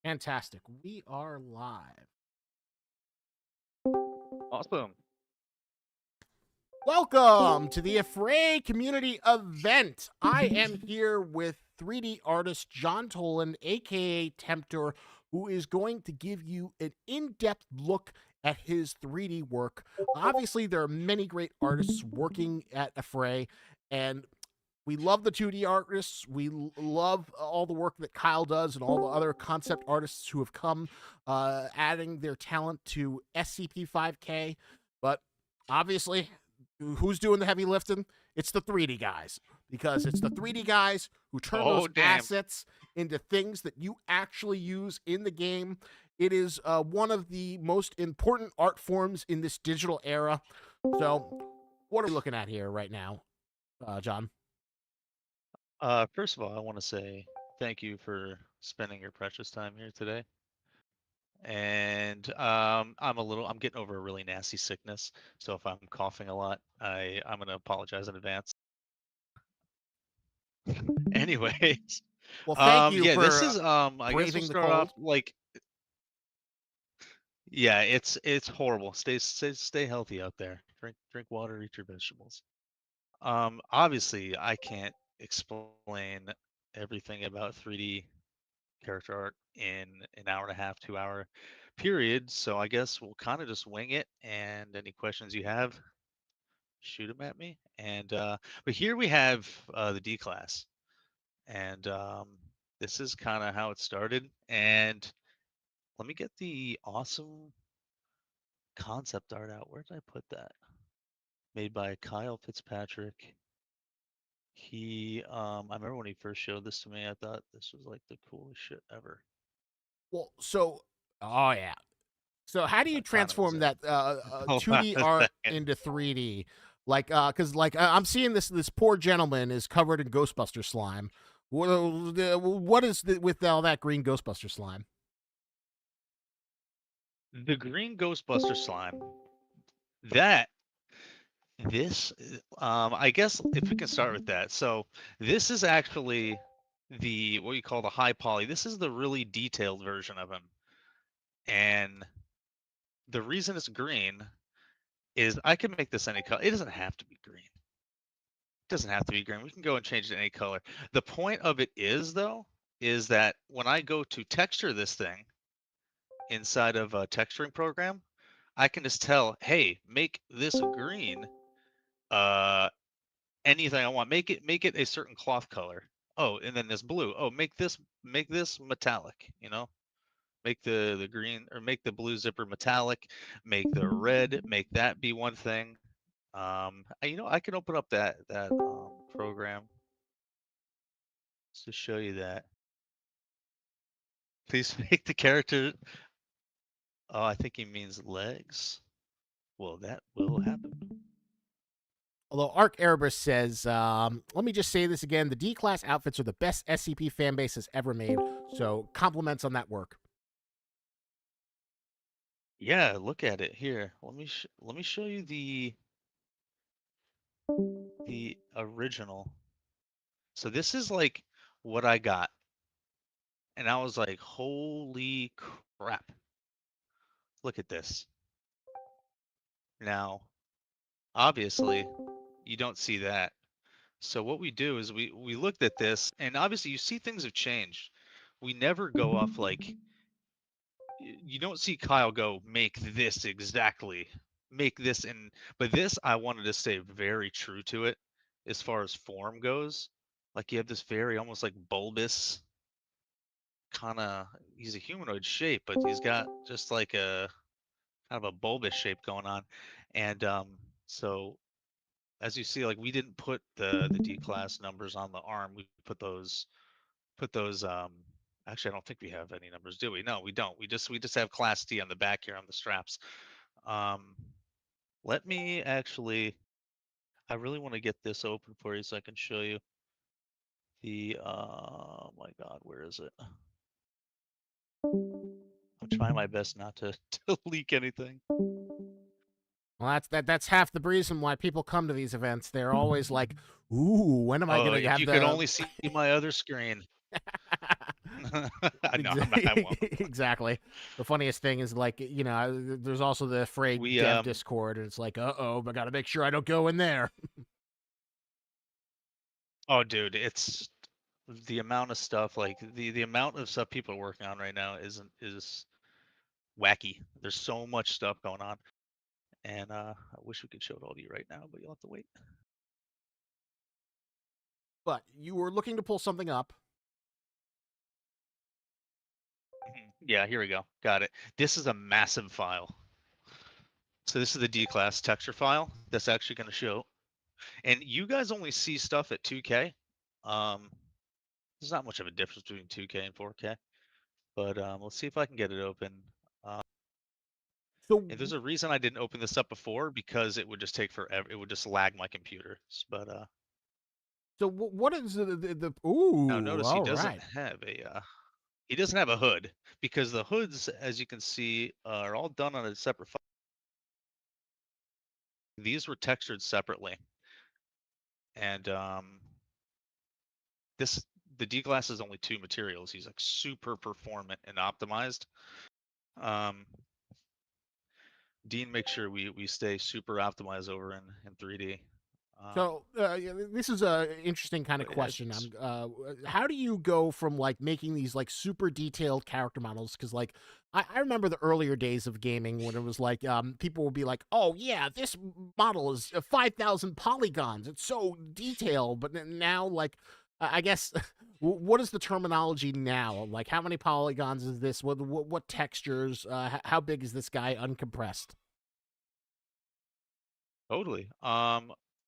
Fantastic. We are live. Awesome. Welcome to the Affray Community Event. I am here with 3D artist John Toland, aka Tempter, who is going to give you an in-depth look at his 3D work. Obviously, there are many great artists working at Affray, and we love the 2D artists. We love all the work that Kyle does and all the other concept artists who have come adding their talent to SCP 5K. But obviously, who's doing the heavy lifting? It's the 3D guys, because it's the 3D guys who turn Oh, those damn. assets into things that you actually use in the game. It is one of the most important art forms in this digital era. So, what are we looking at here right now, John? First of all, I want to say thank you for spending your precious time here today. And I'm getting over a really nasty sickness, so if I'm coughing a lot, I'm gonna apologize in advance. Anyways, Well, thank you yeah, this for is I guess we'll braving the start off cold. like, yeah, it's horrible. Stay healthy out there. Drink water, eat your vegetables. Obviously, I can't explain everything about 3D character art in an hour and a half, 2 hour period. So I guess we'll kind of just wing it. And any questions you have, shoot them at me. But here we have the D class, and this is kind of how it started. And let me get the awesome concept art out. Where did I put that? Made by Kyle Fitzpatrick. I remember when he first showed this to me, I thought this was like the coolest shit ever. Well, oh yeah. So how do you I thought it was transform it. that Hold on 2D a art second. into 3D? Like, because I'm seeing this poor gentleman is covered in Ghostbuster slime. What is with all that green Ghostbuster slime? The green Ghostbuster slime. That I guess if we can start with that. So this is actually the what you call the high poly. This is the really detailed version of him. And the reason it's green is I can make this any color. It doesn't have to be green. It doesn't have to be green. We can go and change it to any color. The point of it is though, is that when I go to texture this thing inside of a texturing program, I can just tell, hey, make this green. Uh Anything I want. Make it a certain cloth color. Oh, and then this blue. Oh, make this metallic, Make the green or make the blue zipper metallic, make the red, make that be one thing. I can open up that program just to show you that. Please make the character. Oh, I think he means legs. Well, that will happen. Although Arc Erebus says, let me just say this again: the D class outfits are the best SCP fan base has ever made. So compliments on that work. Yeah, look at it here. Let me show you the original. So this is like what I got. And I was like, holy crap. Look at this. Now, obviously, you don't see that. So what we do is we looked at this, and obviously you see things have changed. We never go off like you don't see Kyle go make this exactly, make this in. But this I wanted to stay very true to it as far as form goes. Like you have this very almost like bulbous kind of. He's a humanoid shape, but he's got just like a kind of a bulbous shape going on. And so as you see, like we didn't put the D class numbers on the arm. We put those actually I don't think we have any numbers, do we? No, we don't. We just have class D on the back here on the straps. Um Let me actually I really want to get this open for you so I can show you the my god, where is it? I'm trying my best not to, to leak anything. Well, that's half the reason why people come to these events. They're always like, "Ooh, when am I Oh, gonna if have you could the?" only see my other screen. No, I won't. Exactly. The funniest thing is like, there's also the Fray We dev Discord, and it's like, I gotta make sure I don't go in there. oh dude, it's the amount of stuff, like the amount of stuff people are working on right now is wacky. There's so much stuff going on. And I wish we could show it all to you right now, but you'll have to wait. But you were looking to pull something up. Yeah, here we go. Got it. This is a massive file. So this is the D class texture file that's actually going to show. And you guys only see stuff at 2K. There's not much of a difference between 2K and 4K. But let's see if I can get it open. Uh, So, and there's a reason I didn't open this up before, because it would just take forever. It would just lag my computer. But what is the now ooh, notice all right. he doesn't have a hood, because the hoods, as you can see, are all done on a separate file. These were textured separately, and the D glass is only 2 materials. He's like super performant and optimized. Um, Dean makes sure we stay super optimized over in 3D. So yeah, this is a interesting kind of But yeah, question. How do you go from like making these like super detailed character models? Because like I remember the earlier days of gaming when it was like people would be like, "Oh yeah, this model is 5,000 polygons. It's so detailed." But now, like, I guess, what is the terminology now? Like, how many polygons is this? What textures? How big is this guy uncompressed? totally.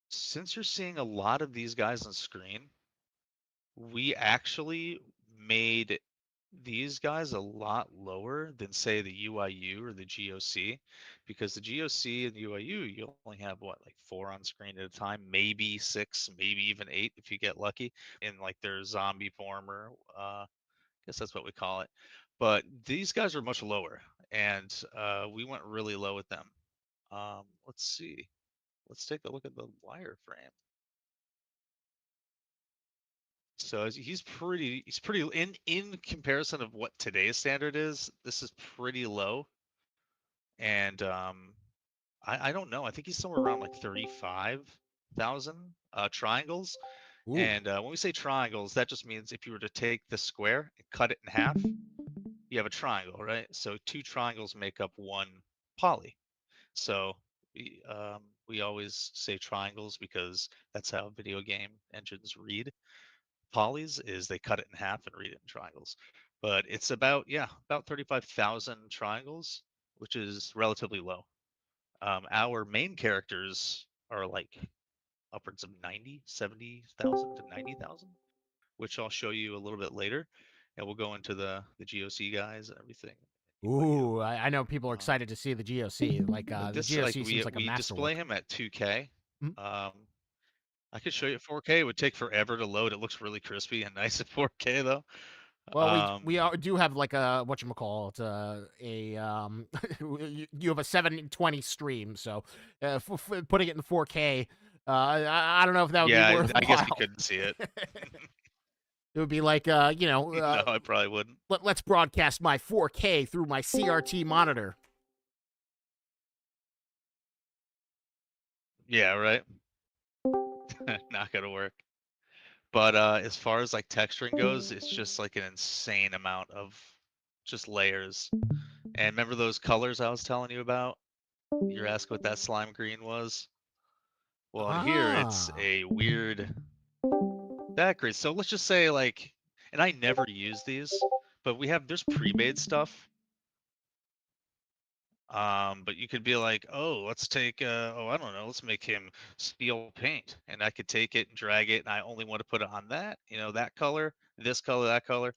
Since you're seeing a lot of these guys on screen, we actually made these guys a lot lower than, say, the UIU or the GOC, because the GOC and the UIU, you only have what, like 4 on screen at a time, maybe 6, maybe even 8 if you get lucky in like their zombie form, or I guess that's what we call it. But these guys are much lower, and we went really low with them. Let's see. Let's take a look at the wireframe. So he's pretty in comparison of what today's standard is. This is pretty low, and I don't know. I think he's somewhere around like 35,000 triangles. Ooh, And when we say triangles, that just means if you were to take the square and cut it in half, you have a triangle, right? So 2 triangles make up 1 poly. So we always say triangles because that's how video game engines read polys, is they cut it in half and read it in triangles. But it's about, yeah, about 35,000 triangles, which is relatively low. Our main characters are like upwards of 90, 70,000 to 90,000, which I'll show you a little bit later. And we'll go into the GOC guys and everything. UIU. ooh, I know people are excited to see the GOC. Like But the this, like, GOC seems like a we display masterwork. him at 2K. Mhm. Um, I could show you 4K. It would take forever to load. It looks really crispy and nice at 4K though. Well, we Um, do have like a whatchamacallit, you have a 720 stream, so putting it in 4K, I don't know if that would be yeah, I guess we worthwhile. couldn't see it. It would be like No, I probably wouldn't. let's broadcast my 4K through my CRT monitor. Yeah, right. Not gonna work. But as far as like texturing goes, it's just like an insane amount of just layers. And remember those colors I was telling you about? You're asking what that slime green was? Well, in here it's Ah. a weird background. So let's just say, like, and I never use these, but there's pre-made stuff. But you could be like, oh, let's take I don't know, let's make him steel paint. And I could take it and drag it, and I only want to put it on that, that color, this color, that color.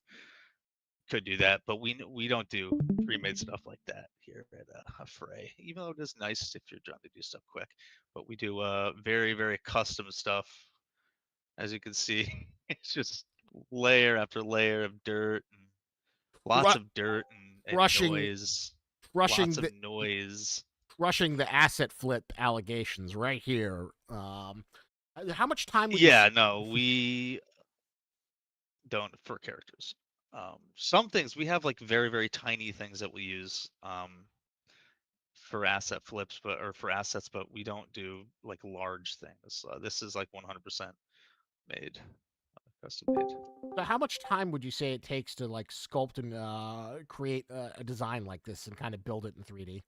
Could do that, but we don't do pre-made stuff like that here at Fray. Even though it is nice if you're trying to do stuff quick, but we do very, very custom stuff. As you can see, it's just layer after layer of dirt, and lots Cru- of dirt, and crushing noise, crushing lots of the noise. crushing the asset flip allegations right here. How much time would you Yeah, no, we don't for characters. Some things we have like very, very tiny things that we use for asset flips, or for assets, but we don't do like large things. This is like 100% made, custom made. So how much time would you say it takes to like sculpt and create a design like this and kind of build it in 3D?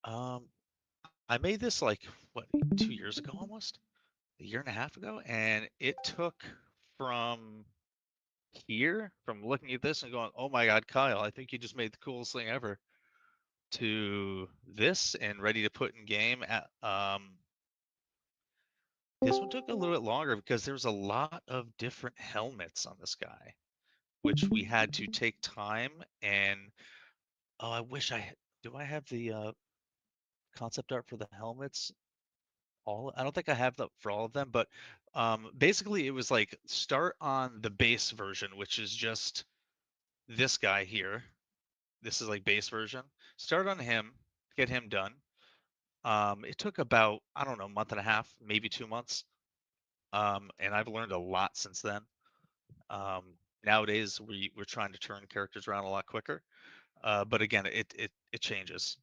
Um, I made this like what, 2 years ago, almost a year and a half ago, and it took from from looking at this and going, "Oh my God, Kyle, I think you just made the coolest thing ever," to this and ready to put in game. This one took a little bit longer because there's a lot of different helmets on this guy, which we had to take time and oh, I wish do I have the concept art for the helmets? I don't think I have that for all of them, but basically it was like start on the base version, which is just this guy here. This is like base version. Start on him, get him done. It took about, I don't know, a month and a half, maybe 2 months. And I've learned a lot since then. Um, Nowadays we're trying to turn characters around a lot quicker. But again, it changes.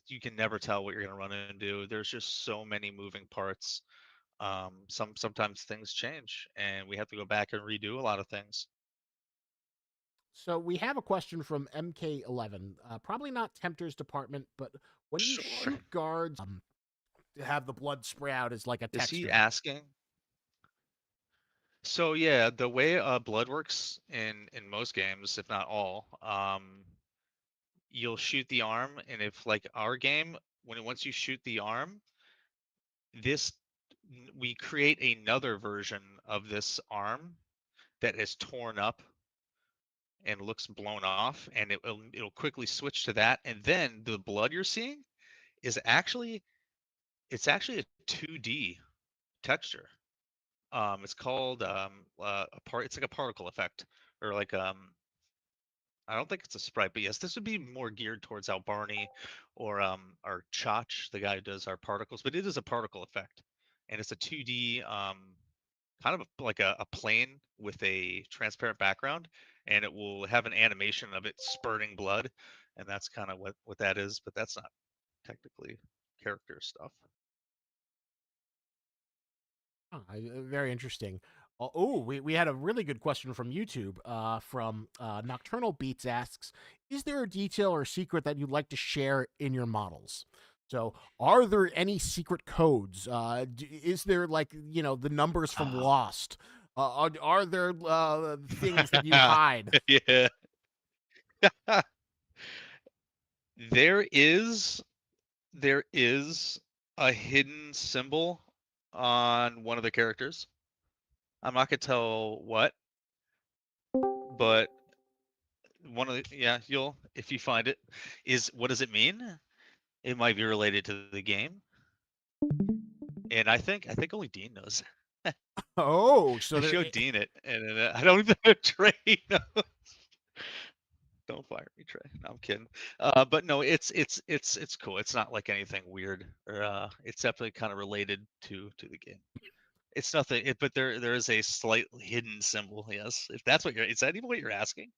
You can never tell what you're gonna run into. There's just so many moving parts. Sometimes things change, and we have to go back and redo a lot of things. So we have a question from MK11. Probably not Tempter's department, but when you Sure. shoot guards, have the blood spray out as like a Is he texture. asking? So yeah, the way blood works in most games, if not all, you'll shoot the arm, and if like our game, once you shoot the arm, this we create another version of this arm that is torn up and looks blown off, and it'll quickly switch to that, and then the blood you're seeing is actually a 2D texture. It's called it's like a particle effect, or like I don't think it's a sprite, but yes, this would be more geared towards how Barney or Chach, the guy who does our particles, but it is a particle effect, and it's a 2D kind of like a plane with a transparent background, and it will have an animation of it spurting blood, and that's kind of what that is, but that's not technically character stuff. Very interesting. Oh, we had a really good question from YouTube. From Nocturnal Beats asks, "Is there a detail or secret that you'd like to share in your models?" So, are there any secret codes? Is there like the numbers from Oh. Lost? Are there things that you hide? Yeah. There is there is a hidden symbol on one of the characters. I'm not gonna tell what, but one of the yeah, you'll if you find it, is what does it mean? It might be related to the game, and I think only Dean knows. Oh, so I there. showed Dean it, and I don't even know if Trey knows. Don't fire me, Trey. No, I'm kidding. But no, it's cool. It's not like anything weird, or it's definitely kind of related to the game. It's nothing, but there is a slight hidden symbol. Yes, if that's what is that even what you're asking?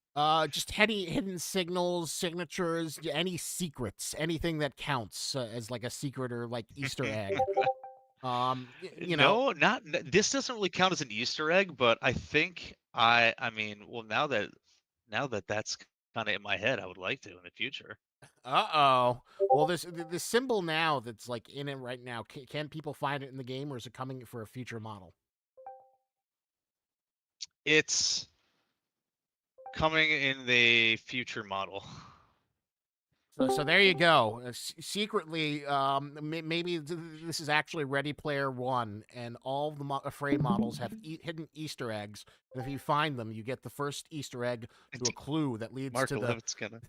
Just hidden signals, signatures, any secrets, anything that counts as like a secret or like Easter egg. Um, y- you know, No, this doesn't really count as an Easter egg, but I think I mean, well, now that that's kind of in my head, I would like to in the future. uh-oh. Well, this symbol now that's like in it right now, can people find it in the game or is it coming for a future model? It's coming in the future model. So there you go. Secretly, maybe this is actually Ready Player One, and all the Fray models have hidden Easter eggs. And if you find them, you get the first Easter egg to a clue that leads Mark to the 11's gonna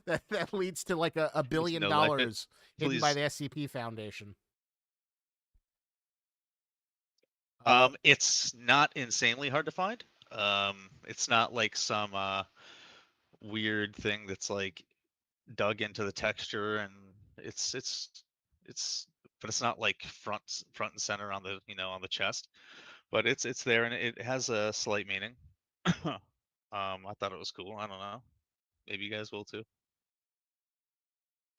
that leads to like a There's billion no limit. dollars hidden by Please. the SCP Foundation. Uh, It's not insanely hard to find. It's not like some weird thing that's like dug into the texture, and it's it's but it's not like front and center on the on the chest. but it's there and it has a slight meaning. I thought it was cool. I don't know. Maybe you guys will too.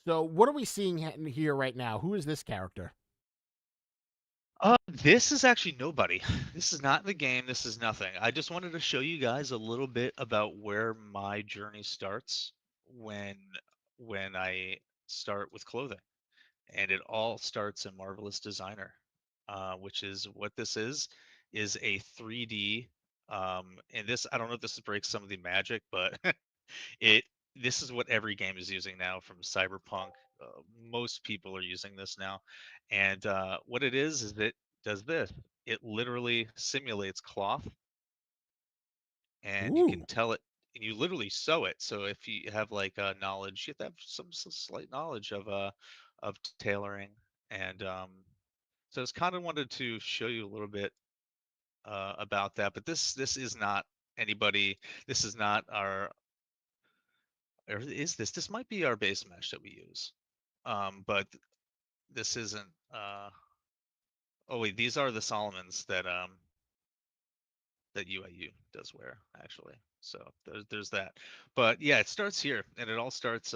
So, what are we seeing here right now? Who is this character? This is actually nobody. This is not the game. This is nothing. I just wanted to show you guys a little bit about where my journey starts when I start with clothing, and it all starts in Marvelous Designer, which is what this is a 3D. And this I don't know if this breaks some of the magic, but it this is what every game is using now from Cyberpunk. Most people are using this now, and what it is it does this. It literally simulates cloth, and you can Ooh. tell it. And you literally sew it. So if you have like knowledge, you have to have some slight knowledge of tailoring, and so I just kind of wanted to show you a little bit about that. But this is not anybody. This is not our or is this? This might be our base mesh that we use. But this isn't. Oh wait, these are the Solomons that UIU does wear actually. So there's that. But yeah, it starts here, and it all starts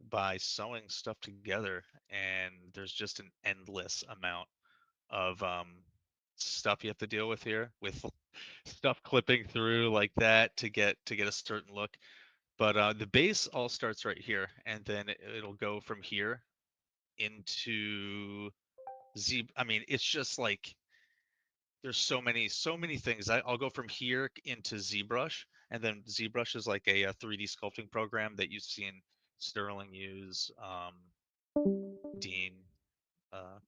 by sewing stuff together, and there's just an endless amount of stuff you have to deal with here, with stuff clipping through like that to get a certain look. But the base all starts right here, and then it'll go from here into Z. I mean, it's just like there's so many things. I'll go from here into ZBrush, and then ZBrush is like a 3D sculpting program that you've seen Sterling use, Dean,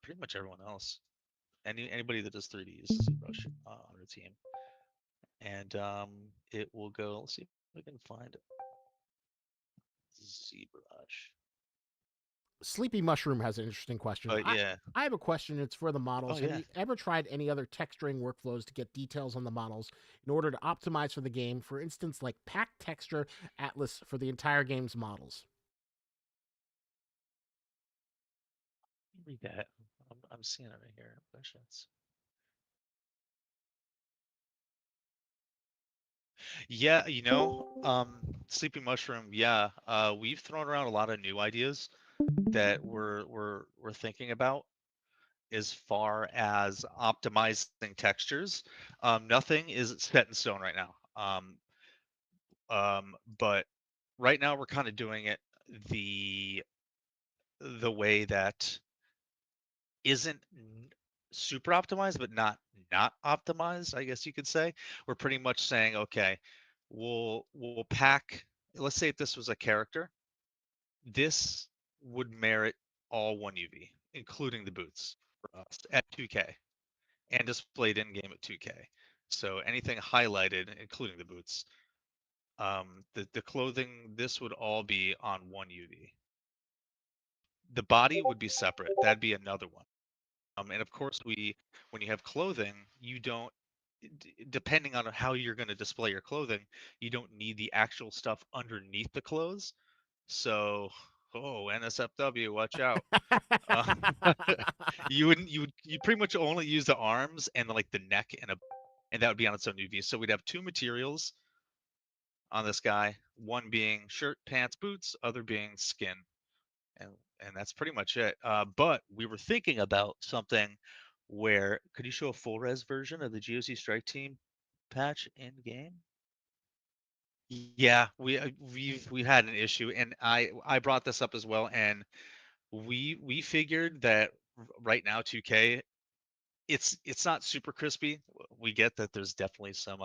pretty much everyone else. Anybody that does 3D uses ZBrush on their team, and it will go. Let's see if we can find ZBrush. Sleepy Mushroom has an interesting question. But yeah, I have a question. It's for the oh models. Have yeah. you ever tried any other texturing workflows to get details on the models in order to optimize for the game? For instance, like Pack Texture Atlas for the entire game's models. Read that. I'm seeing it right here. Questions. Yeah, Sleeping Mushroom. Yeah, we've thrown around a lot of new ideas that we're thinking about as far as optimizing textures. Nothing is set in stone right now. But right now we're kind of doing it the the way that isn't super optimized, but not optimized, I guess you could say. We're pretty much saying, okay, we'll pack. Let's say if this was a character, this would merit all 1 UV, including the boots for us at 2K and displayed in game at 2K. So anything highlighted, including the boots, the clothing, this would all be on 1 UV. The body would be separate. That'd be another one. And of course, when you have clothing, you don't, depending on how you're going to display your clothing, you don't need the actual stuff underneath the clothes. So, oh, NSFW, watch out. Uh, you pretty much only use the arms and like the neck and that would be on its own UV. So we'd have two materials on this guy, one being shirt, pants, boots, other being skin, and that's pretty much it. But we were thinking about something where could you show a full res version of the GOC Strike Team patch in game? Yeah, we had an issue, and I brought this up as well, and we figured that right now 2K it's not super crispy. We get that there's definitely some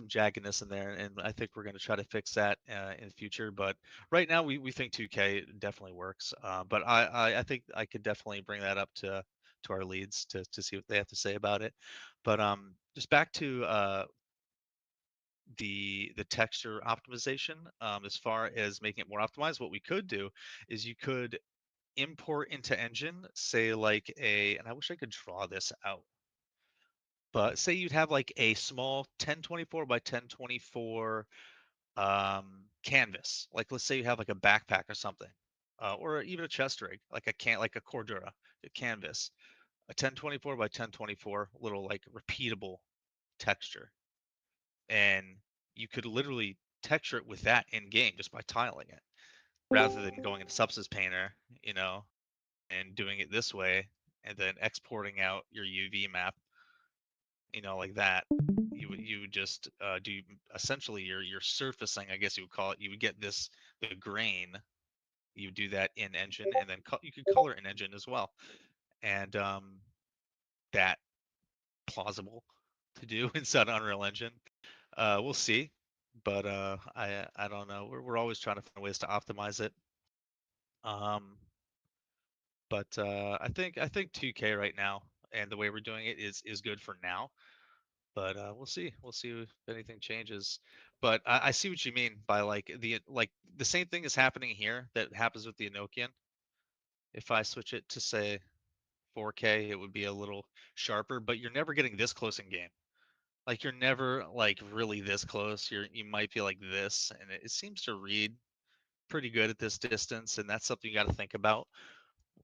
jaggedness in there, and I think we're going to try to fix that in the future. But right now, we think 2K definitely works. But I think I could definitely bring that up to our leads to see what they have to say about it. But just back to the texture optimization. As far as making it more optimized, what we could do is you could import into engine, say like and I wish I could draw this out. But say you'd have like a small 1024 by 1024 canvas. Like let's say you have like a backpack or something, or even a chest rig, like a Cordura, a canvas. a 1024 by 1024 little like repeatable texture, and you could literally texture it with that in game just by tiling it, rather than going into Substance Painter, you know, and doing it this way, and then exporting out your UV map, like that. You would just do essentially your surfacing, I guess you would call it. You would get the grain. You would do that in engine, and then you could color in engine as well, and that plausible to do inside Unreal Engine. We'll see, but I don't know. We're always trying to find ways to optimize it. Um, but I think 2K right now and the way we're doing it is good for now. But we'll see. We'll see if anything changes. But I see what you mean by like the same thing is happening here that happens with the Enochian. If I switch it to say 4K, it would be a little sharper, but you're never getting this close in game. Like you're never like really this close. You might be like this, and it seems to read pretty good at this distance, and that's something you got to think about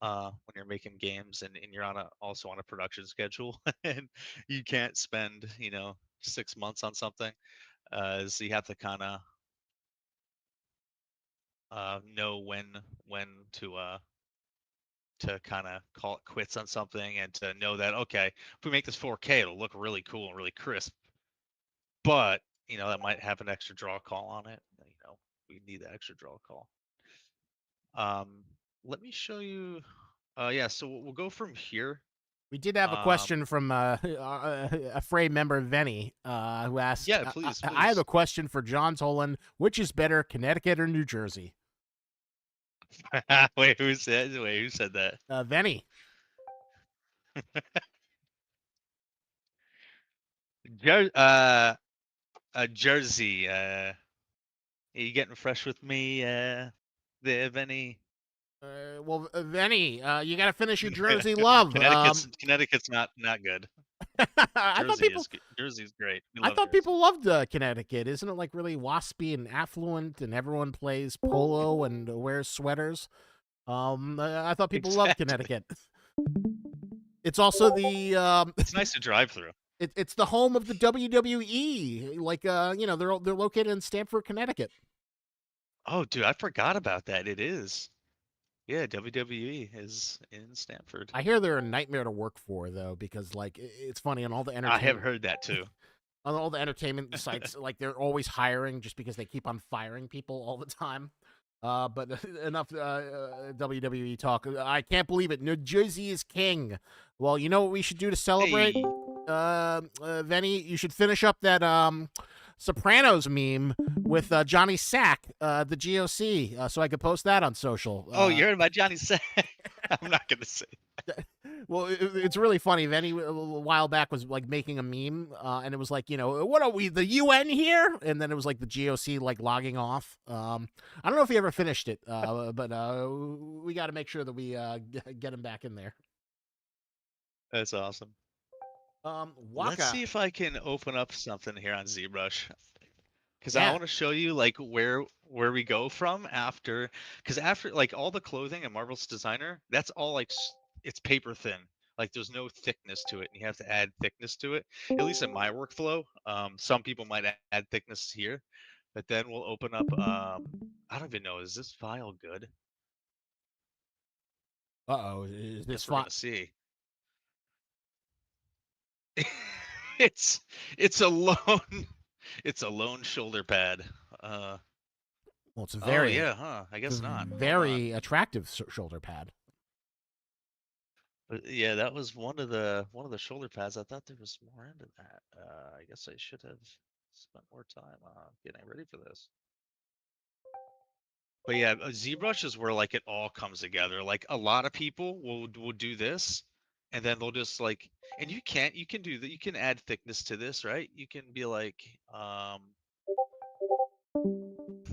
when you're making games, and you're also on a production schedule, and you can't spend 6 months on something. So you have to kind of know when to kind of call it quits on something, and to know that okay, if we make this 4K, it'll look really cool and really crisp. But that might have an extra draw call on it. We need that extra draw call. Um, Let me show you. Yeah, so we'll go from here. We did have a question Um, from a Fray member, Venny, who asked, yeah, please, I have a please. question for John Toland. Which is better, Connecticut or New Jersey? Wait, who said that? Venny. Jer Jersey. Are you getting fresh with me? There, Benny. Well, Venny, you got to finish your Jersey love. Connecticut's not good. I thought people Jersey's great. We I love thought Jersey. people loved Connecticut. Isn't it like really waspy and affluent, and everyone plays polo and wears sweaters? I thought people loved Exactly. Connecticut. It's also the It's nice to drive through. it's the home of the WWE. Like they're located in Stamford, Connecticut. Oh, dude, I forgot about that. It is. Yeah, WWE is in Stanford. I hear they're a nightmare to work for though, because like it's funny on all the I have entertainment heard that too. on all the entertainment sites, like they're always hiring just because they keep on firing people all the time. But enough WWE talk. I can't believe it. New Jersey is king. Well, you know what we should do to celebrate? Hey. Venny, you should finish up that Sopranos meme with Johnny Sack, the GOC, so I could post that on social. Oh, you heard about Johnny Sack? I'm not gonna say. Well, it's really funny. Venny a while back was like making a meme, and it was like, what are we, the UN here? And then it was like the GOC like logging off. I don't know if he ever finished it, but we got to make sure that we get him back in there. That's awesome. Let's Waka, see if I can open up something here on ZBrush, because I yeah. want to show you like where we go from after. Because after like all the clothing and Marvel's Designer, that's all like it's paper thin. Like there's no thickness to it, and you have to add thickness to it. At least in my workflow. Some people might add thickness here, but then we'll open up. I don't even know. Is this file good? Uh-oh, is this Guess we're fun? gonna see. it's it's a lone it's a lone shoulder pad. Uh Well, it's oh yeah, huh? I a guess not. Hold on. very attractive shoulder pad. But yeah, that was one of the shoulder pads. I thought there was more into that. I guess I should have spent more time getting ready for this. But yeah, ZBrush is where like it all comes together. Like a lot of people will do this, and then they'll just like, and you can do that. You can add thickness to this, right? You can be like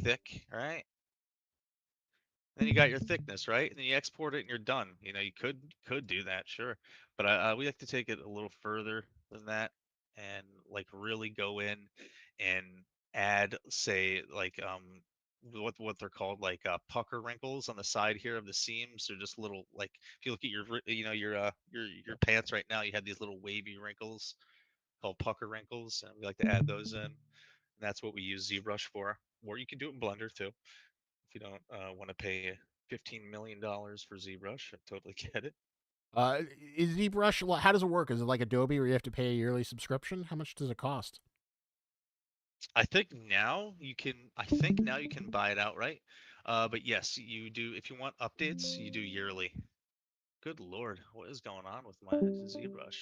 thick, right? Then you got your thickness, right? And then you export it and you're done. You could do that, sure. But we like to take it a little further than that, and like really go in and add, say, like what they're called, like pucker wrinkles on the side here of the seams. They're just little, like if you look at your pants right now, you have these little wavy wrinkles called pucker wrinkles, and we like to add those in. And that's what we use ZBrush for. Or you can do it in Blender too if you don't want to pay $15 million for ZBrush. I totally get it. Uh, is ZBrush, how does it work? Is it like Adobe where you have to pay a yearly subscription? How much does it cost? I think now you can buy it outright. But yes, you do. If you want updates, you do yearly. Good Lord, what is going on with my ZBrush?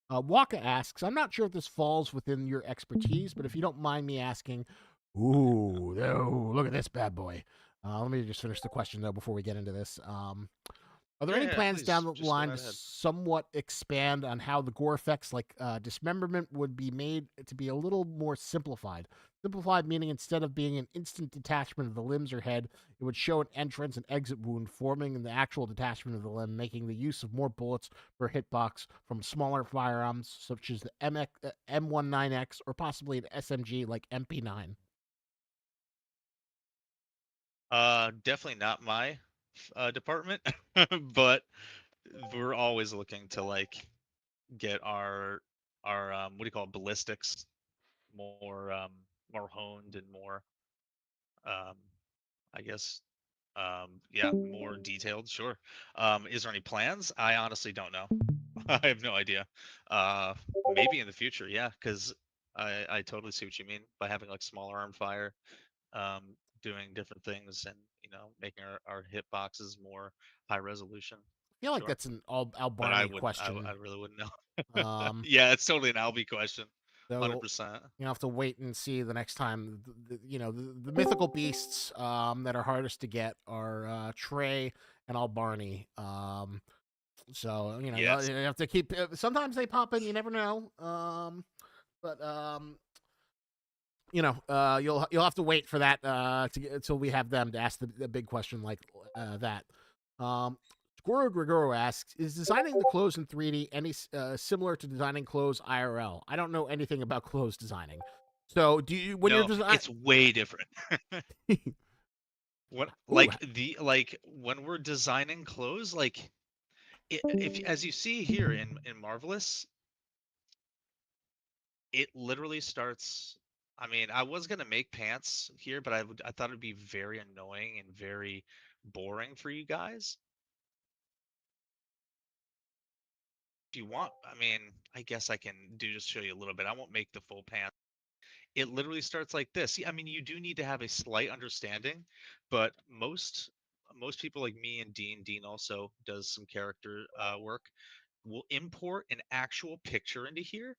Waka asks, I'm not sure if this falls within your expertise, but if you don't mind me asking, ooh, oh, look at this bad boy. Let me just finish the question though before we get into this. Are there Yeah, any yeah, plans down please, the just go line to right ahead. somewhat expand on how the gore effects like dismemberment would be made to be a little more simplified? Simplified meaning instead of being an instant detachment of the limbs or head, it would show an entrance and exit wound forming in the actual detachment of the limb, making the use of more bullets per hitbox from smaller firearms such as the M19X or possibly an SMG like MP9. Definitely not my department, but we're always looking to like get our what do you call it, ballistics more more honed and more um I guess yeah, more detailed. Sure. Is there any plans? I honestly don't know. I have no idea. Maybe in the future, yeah, because I totally see what you mean by having like smaller arm fire, doing different things, and making our hit boxes more high resolution. I feel like Sure, that's an but I Barney wouldn't. question. I really wouldn't know. Um, Yeah, it's totally an Albie question. so 100%. you have to wait and see the next time. The mythical beasts that are hardest to get are Trey and Albarni. So Yes. you have to keep. Sometimes they pop in. You never know. But you'll have to wait for that until we have them to ask the big question like that. Um, Goro Gregoro asks, "Is designing the clothes in 3D any similar to designing clothes IRL? I don't know anything about clothes designing. So, do you when you're No, design? it's way different. What Ooh, like when we're designing clothes, like if as you see here in Marvelous, it literally starts. I mean, I was gonna make pants here, but I thought it'd be very annoying and very boring for you guys. If you want, I mean, I guess I can do just show you a little bit. I won't make the full pants. It literally starts like this. I mean, you do need to have a slight understanding, but most people like me and Dean also does some character work, will import an actual picture into here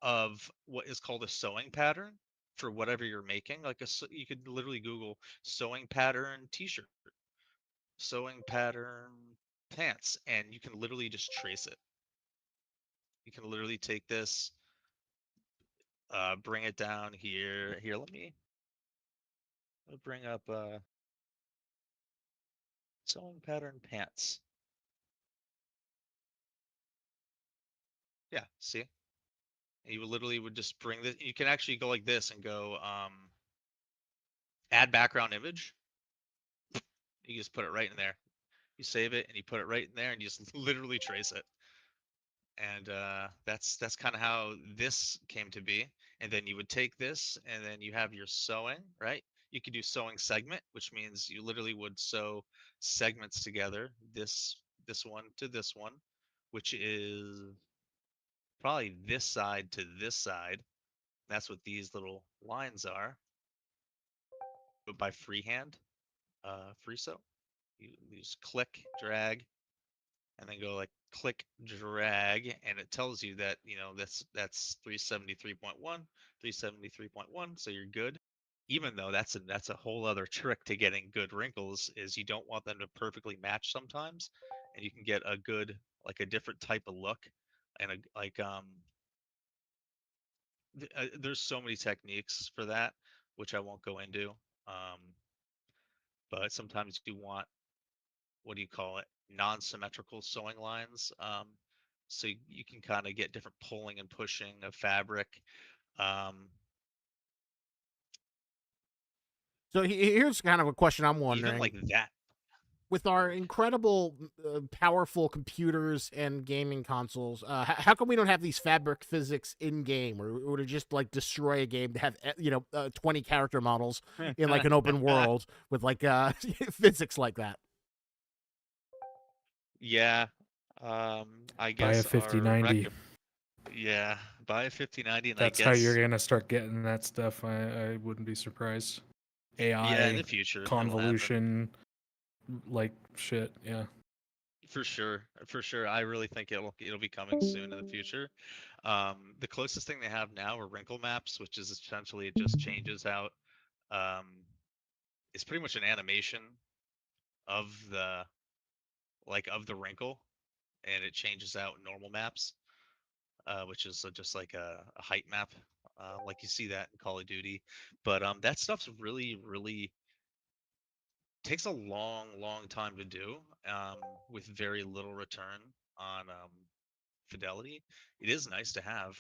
of what is called a sewing pattern for whatever you're making. You could literally Google sewing pattern t-shirt, sewing pattern pants, and you can literally just trace it. You can literally take this, bring it down here. Here, let me bring up sewing pattern pants. Yeah, see? You would literally would just bring this. You can actually go like this and go add background image. You just put it right in there. You save it and you put it right in there and you just literally trace it. And that's kind of how this came to be. And then you would take this and then you have your sewing, right? You could do sewing segment, which means you literally would sew segments together. This one to this one, which is probably this side to this side. That's what these little lines are. But by freehand, free sew. You just click, drag, and then go like click, drag, and it tells you that that's 373.1, 373.1, so you're good. Even though that's a whole other trick to getting good wrinkles is you don't want them to perfectly match sometimes, and you can get a good like a different type of look, and there's so many techniques for that, which I won't go into. Um, but sometimes you want, what do you call it, non-symmetrical sewing lines. So you can kind of get different pulling and pushing of fabric. Um, So here's kind of a question I'm Even wondering. like that. With our incredible, powerful computers and gaming consoles, how come we don't have these fabric physics in game, or would it just like destroy a game to have 20 character models in like an open world with like physics like that? Yeah. I Buy a guess our 5090. yeah, buy a 5090, and I That's how you're guess gonna start getting that stuff. I wouldn't be surprised. yeah, in AI the future it'll happen. convolution, like shit. Yeah. For sure, for sure. I really think it'll be coming soon in the future. The closest thing they have now are wrinkle maps, which is essentially it just changes out. Um, it's pretty much an animation of the of the wrinkle, and it changes out normal maps, which is just like a height map, like you see that in Call of Duty. But that stuff's really takes a long time to do, with very little return on fidelity. It is nice to have,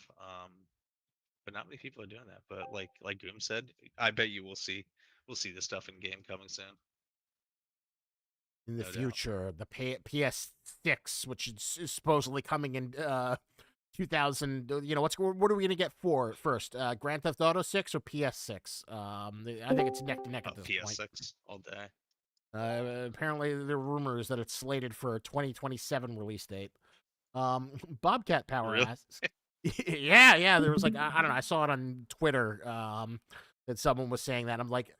but not many people are doing that. But like Goom said, I bet you we'll see this stuff in game coming soon, In the no doubt. future, the PS6, which is supposedly coming in 2000. What are we gonna get for first? Grand Theft Auto 6 or PS6? I think it's neck to neck at this point. PS6 all day. Apparently, there are rumors that it's slated for a 2027 release date. Bobcat Power Really? asks. Yeah. There was like I don't know. I saw it on Twitter that someone was saying that. I'm like,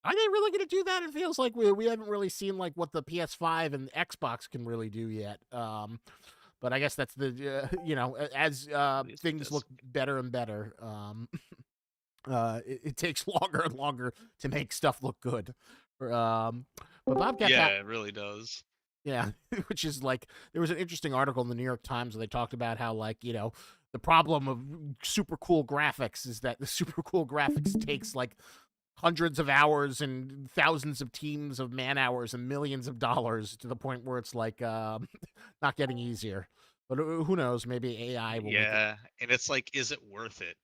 are they really going to do that? It feels like we haven't really seen like what the PS5 and Xbox can really do yet. But I guess that's the as Release things disc. look better and better. It takes longer and longer to make stuff look good. But Bobcat Yeah, it really does. yeah, which is like there was an interesting article in the New York Times where they talked about how like the problem of super cool graphics is that the super cool graphics takes like hundreds of hours and thousands of teams of man hours and millions of dollars to the point where it's like not getting easier. But who knows? Maybe AI will make Yeah, and it's like, is it worth it?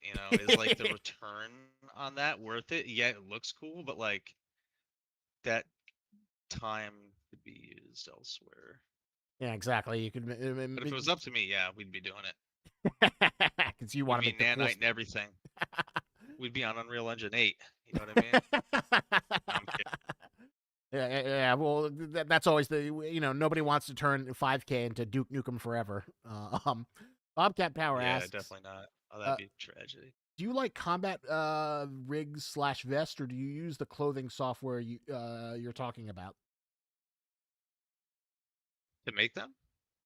Is like the it. return on that worth it? Yeah, it looks cool, but like that time could be used elsewhere. Yeah, exactly. You could But if it was up to me, yeah, we'd be doing it. because you want We'd to be make the nanite coolest. and everything. We'd be on Unreal Engine 8. You know what I mean? No, I'm kidding. Yeah. Well, that's always the nobody wants to turn 5K into Duke Nukem Forever. Bobcat Power Yeah, asks, definitely not. Oh, uh, that'd be a tragedy. do you like combat rigs slash vest, or do you use the clothing software you're talking about? To make them?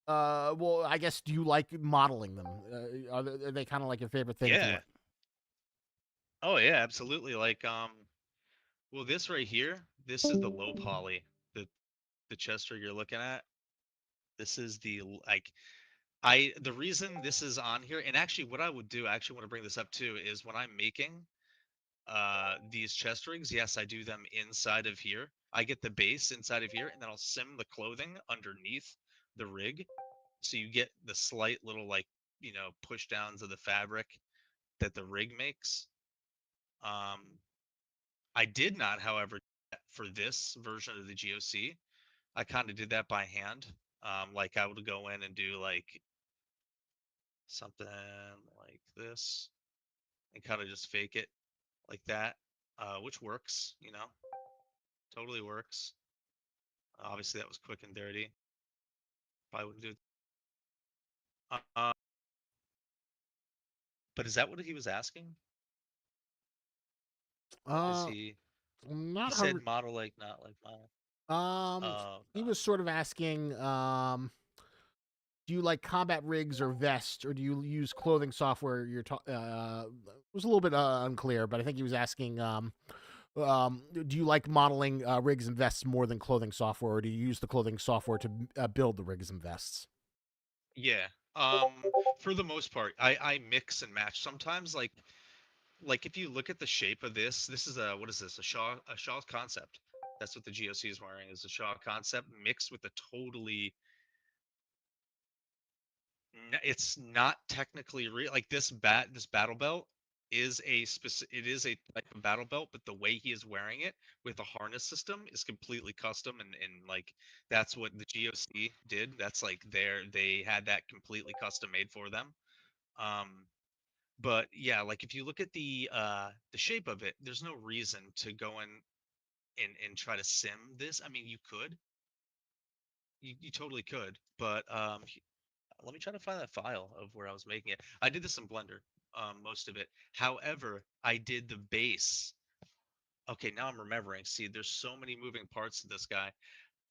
Well, I guess do you like modeling them? Are they kind of like your favorite thing to Yeah. like? Oh yeah, absolutely. Well, this right here, this is the low poly. The chest rig you're looking at. This is the reason this is on here, and actually what I would do, I actually want to bring this up too, is when I'm making these chest rigs, yes, I do them inside of here. I get the base inside of here, and then I'll sim the clothing underneath the rig. So you get the slight little push downs of the fabric that the rig makes. Um I did not, however, for this version of the GOC. I kind of did that by hand. Like I would go in and do like something like this and kind of just fake it like that, which works, totally works. Obviously, that was quick and dirty. Probably wouldn't do it. Uh, but is that what he was asking? Is Uh, I'm he not said hundred. model like, not like model. Um, Oh, he was sort of asking, do you like combat rigs or vests, or do you use clothing software? It was a little bit unclear, but I think he was asking, do you like modeling rigs and vests more than clothing software, or do you use the clothing software to build the rigs and vests? yeah. For the most part, I mix and match. Sometimes, like if you look at the shape of this is a what is this? A Shaw concept. That's what the GOC is wearing, is a Shaw concept mixed with a totally. It's not technically real. Like this battle belt. is it is a type of battle belt, but the way he is wearing it with a harness system is completely custom, and like that's what the GOC did. That's like they had that completely custom made for them. Um, but yeah, like if you look at the shape of it, there's no reason to go in and try to sim this. I mean, you could, you totally could, but let me try to find that file of where I was making it. I did this in Blender, most of it. However, I did the base. Okay, now I'm remembering. See, there's so many moving parts to this guy.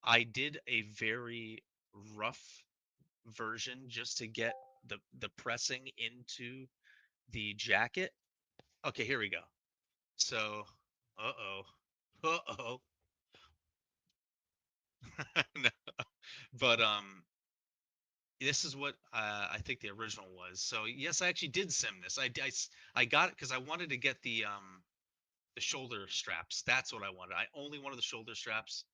I did a very rough version just to get the pressing into the jacket. Okay, here we go. So, uh-oh. Uh-oh. No. But this is what I think the original was. So yes, I actually did sim this. I got it because I wanted to get the shoulder straps. That's what I wanted. I only wanted the shoulder straps,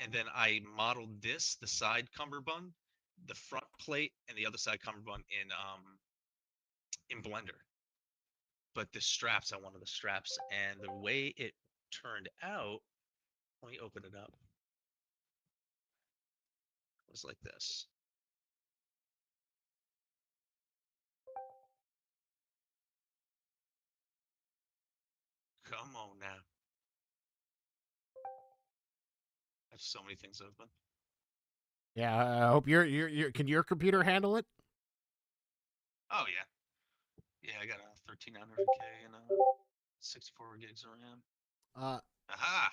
and then I modeled this, the side cummerbund, the front plate, and the other side cummerbund in Blender. But the straps, I wanted the straps, and the way it turned out. Let me open it up. It was like this. Come on now. I have so many things open. Yeah, I hope your can your computer handle it? Oh yeah. Yeah, I got a 1300K and 64 gigs of RAM. Uh, Aha!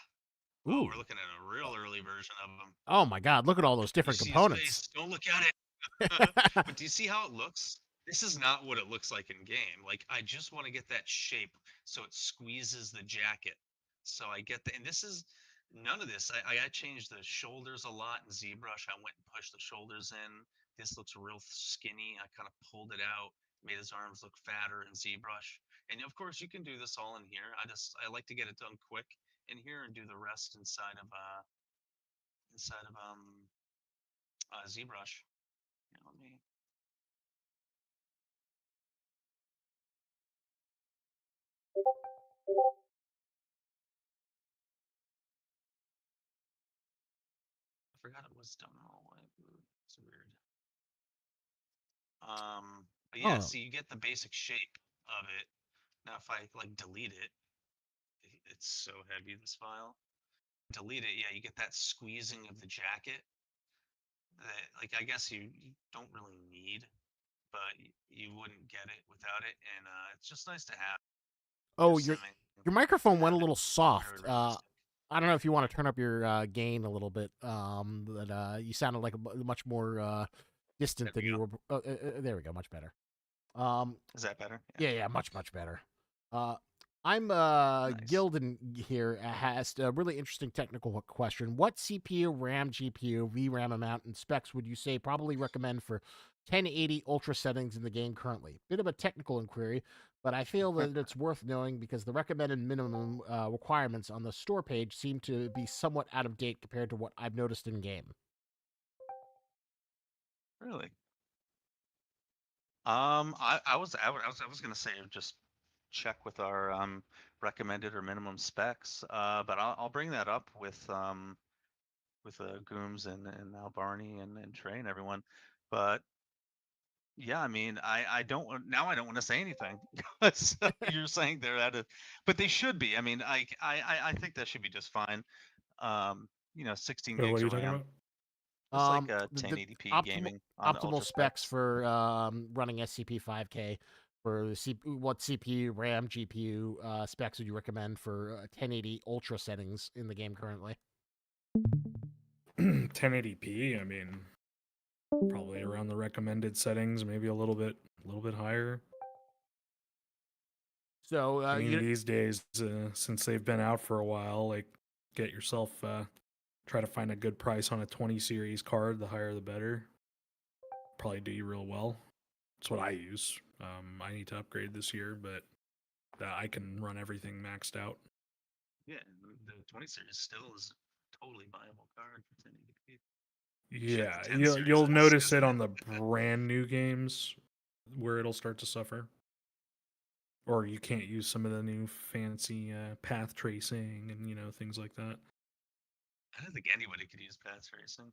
Oh, ooh. we're looking at a real early version of them. Oh my God! Look at all those You different see his components. face. Don't look at it. But do you see how it looks? This is not what it looks like in game. Like, I just want to get that shape so it squeezes the jacket. So I get the, and this is none of this. I changed the shoulders a lot in ZBrush. I went and pushed the shoulders in. This looks real skinny. I kind of pulled it out, made his arms look fatter in ZBrush. And of course, you can do this all in here. I like to get it done quick in here and do the rest inside of ZBrush. Yeah, let me. I forgot it was done all the way. It's weird. But yeah, Oh, see, you get the basic shape of it. Now, if I like delete it, it's so heavy, this file. Delete it, yeah, you get that squeezing of the jacket that, like, I guess you don't really need, but you wouldn't get it without it, and it's just nice to have. oh, Simming your to microphone went a have it little soft. very realistic. I don't know if you want to turn up your gain a little bit. But you sounded like much more distant There than we you go. were. There we go, much better. Um, Is that better? yeah, much better. Uh, I'm Nice. Gilden here asked a really interesting technical question. What CPU, RAM, GPU, VRAM amount, and specs would you say probably recommend for 1080 ultra settings in the game currently? Bit of a technical inquiry, but I feel that it's worth knowing because the recommended minimum requirements on the store page seem to be somewhat out of date compared to what I've noticed in game. Really? I was gonna say just check with our recommended or minimum specs, but I'll bring that up with Gooms and Al Barney and Trey and everyone. But yeah, I mean, I don't now I don't want to say anything. So you're saying they're at a, but they should be. I mean, I think that should be just fine. 16 Wait, what gigs are you of talking RAM, about? just like The 1080p optimal gaming on the optimal ultra specs specs. for running SCP 5K for what CPU, RAM, GPU specs would you recommend for 1080 ultra settings in the game currently? 1080p. I mean, probably around the recommended settings, maybe a little bit higher. So I mean, these days, since they've been out for a while, like, get yourself try to find a good price on a 20 series card. The higher, the better. Probably do you real well. That's what I use. I need to upgrade this year, but I can run everything maxed out. Yeah, the 20 series still is a totally viable card for 1080p. Shit, the Yeah, 10 series you'll notice isn't it it? on the brand new games where it'll start to suffer. or you can't use some of the new fancy path tracing and things like that. I don't think anybody could use path tracing.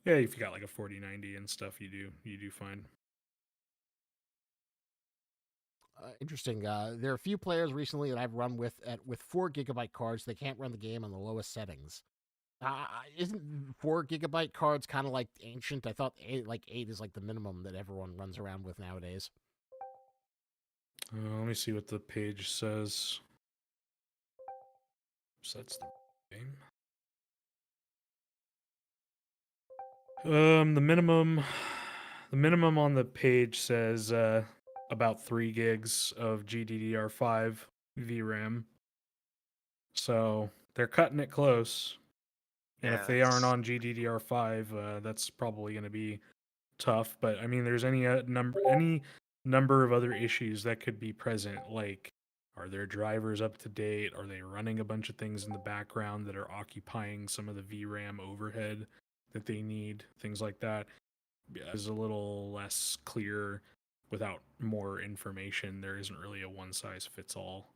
Yeah, if you got like a 4090 and stuff, you do fine. Interesting. There are a few players recently that I've run with with 4 GB cards. They can't run the game on the lowest settings. Isn't 4 GB cards kind of like ancient? I thought 8 is like the minimum that everyone runs around with nowadays. Let me see what the page says. So that's the game. The minimum on the page says about 3 gigs of GDDR5 VRAM. So they're cutting it close. And Yeah, if they aren't on GDDR5, that's probably going to be tough. But I mean, there's any number of other issues that could be present. Like, are their drivers up to date? Are they running a bunch of things in the background that are occupying some of the VRAM overhead that they need? Things like that is a little less clear without more information. There isn't really a one size fits all.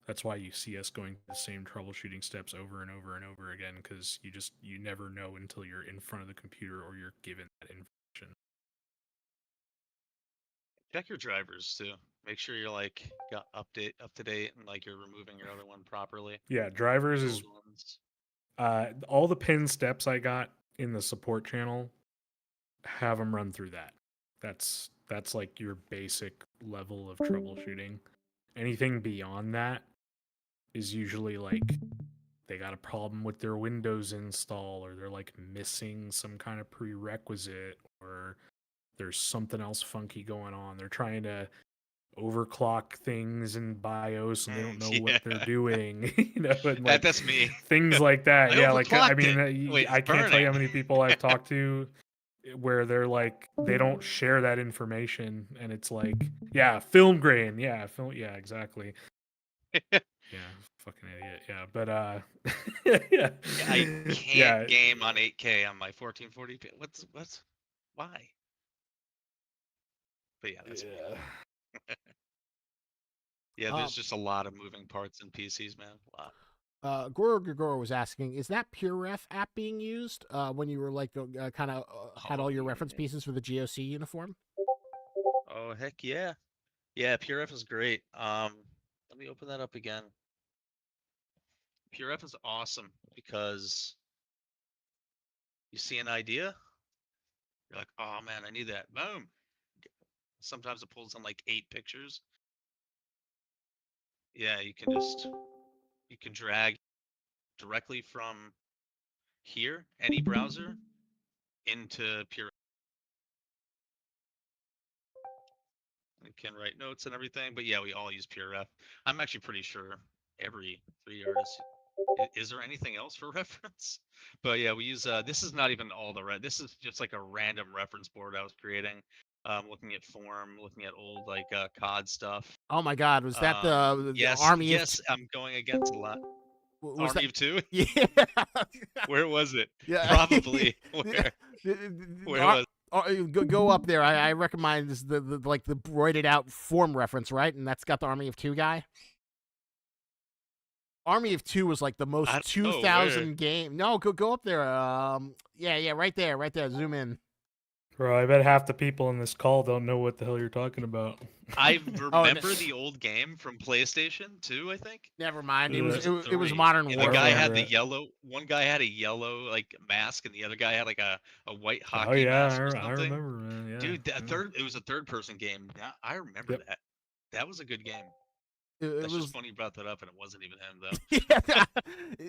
That's why you see us going through the same troubleshooting steps over and over and over again, because you never know until you're in front of the computer or you're given that information. check your drivers too. Make sure you're like got up to date and like you're removing your other one properly. Yeah, drivers The is old ones. all the pin steps I got in the support channel, have them run through that. That's like your basic level of troubleshooting. Anything beyond that is usually like they got a problem with their Windows install, or they're like missing some kind of prerequisite, or there's something else funky going on. They're trying to overclock things in BIOS and they don't know what they're Yeah, doing, and like that's me. things like that. I Yeah, like I overclocked mean, it. Wait, it's I can't tell you burning. how many people I've talked to where they're like they don't share that information, and it's like, yeah, film grain, yeah, yeah, exactly. Yeah, fucking idiot. Yeah, but yeah, Yeah, I can't yeah, game on 8K on my 1440p. What's why? But yeah, that's me. yeah. Yeah, there's Um, just a lot of moving parts in PCs, man. A lot. Goro was asking, is that PureRef app being used when you were like kind of had Oh all your reference yeah. pieces for the GOC uniform? Oh heck yeah. Yeah, PureF is great. Let me open that up again. PureF is awesome because you see an idea, you're like, oh man, I need that. Boom. Sometimes it pulls in like 8 pictures. Yeah, you can drag directly from here, any browser, into Pure. You can write notes and everything, but yeah, we all use PureRef. I'm actually pretty sure every 3D artist. Is there anything else for reference? But yeah, we use. This is not even all the This is just like a random reference board I was creating, looking at form, looking at old like COD stuff. Oh my God, was that the Yes, army of yes, I'm going against a lot. was that? Army of Two. Yeah, Where was it? yeah. Probably where Ar- was? go up there. I recommend this, the like the broided out form reference, right? And that's got the Army of Two guy. Army of Two was like the I most don't know where. 2000 game. No, go up there. Yeah, right there, right there. Zoom in. Bro, I bet half the people in this call don't know what the hell you're talking about. I Oh, remember the old game from PlayStation 2, I think. never mind. It Or was was it it was 3? Modern And the guy Warfare. had remember the it. yellow. One guy had a yellow like mask, and the other guy had like a white Oh hockey yeah, mask or I something. remember, man. Yeah, Dude, that yeah. third. It was a third-person game. I remember Yep. that. That was a good game. It That's just was funny you brought that up, and it wasn't even him though. yeah,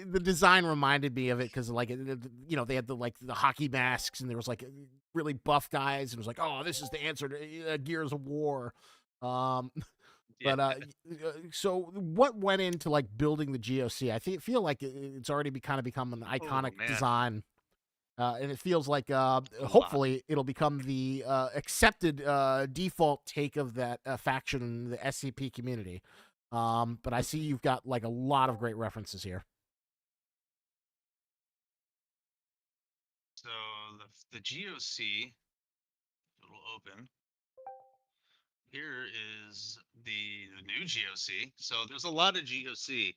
the design reminded me of it because like they had the like the hockey masks and there was like really buff guys and it was like, oh, this is the answer to Gears of War. Um, Yeah. but so what went into like building the GOC? Feel like it's already kind of become an Oh iconic man, design. And it feels like a lot. hopefully it'll become the accepted default take of that faction in the SCP community. But I see you've got like a lot of great references here. So the GOC, it'll open. here is the new GOC. So there's a lot of GOC.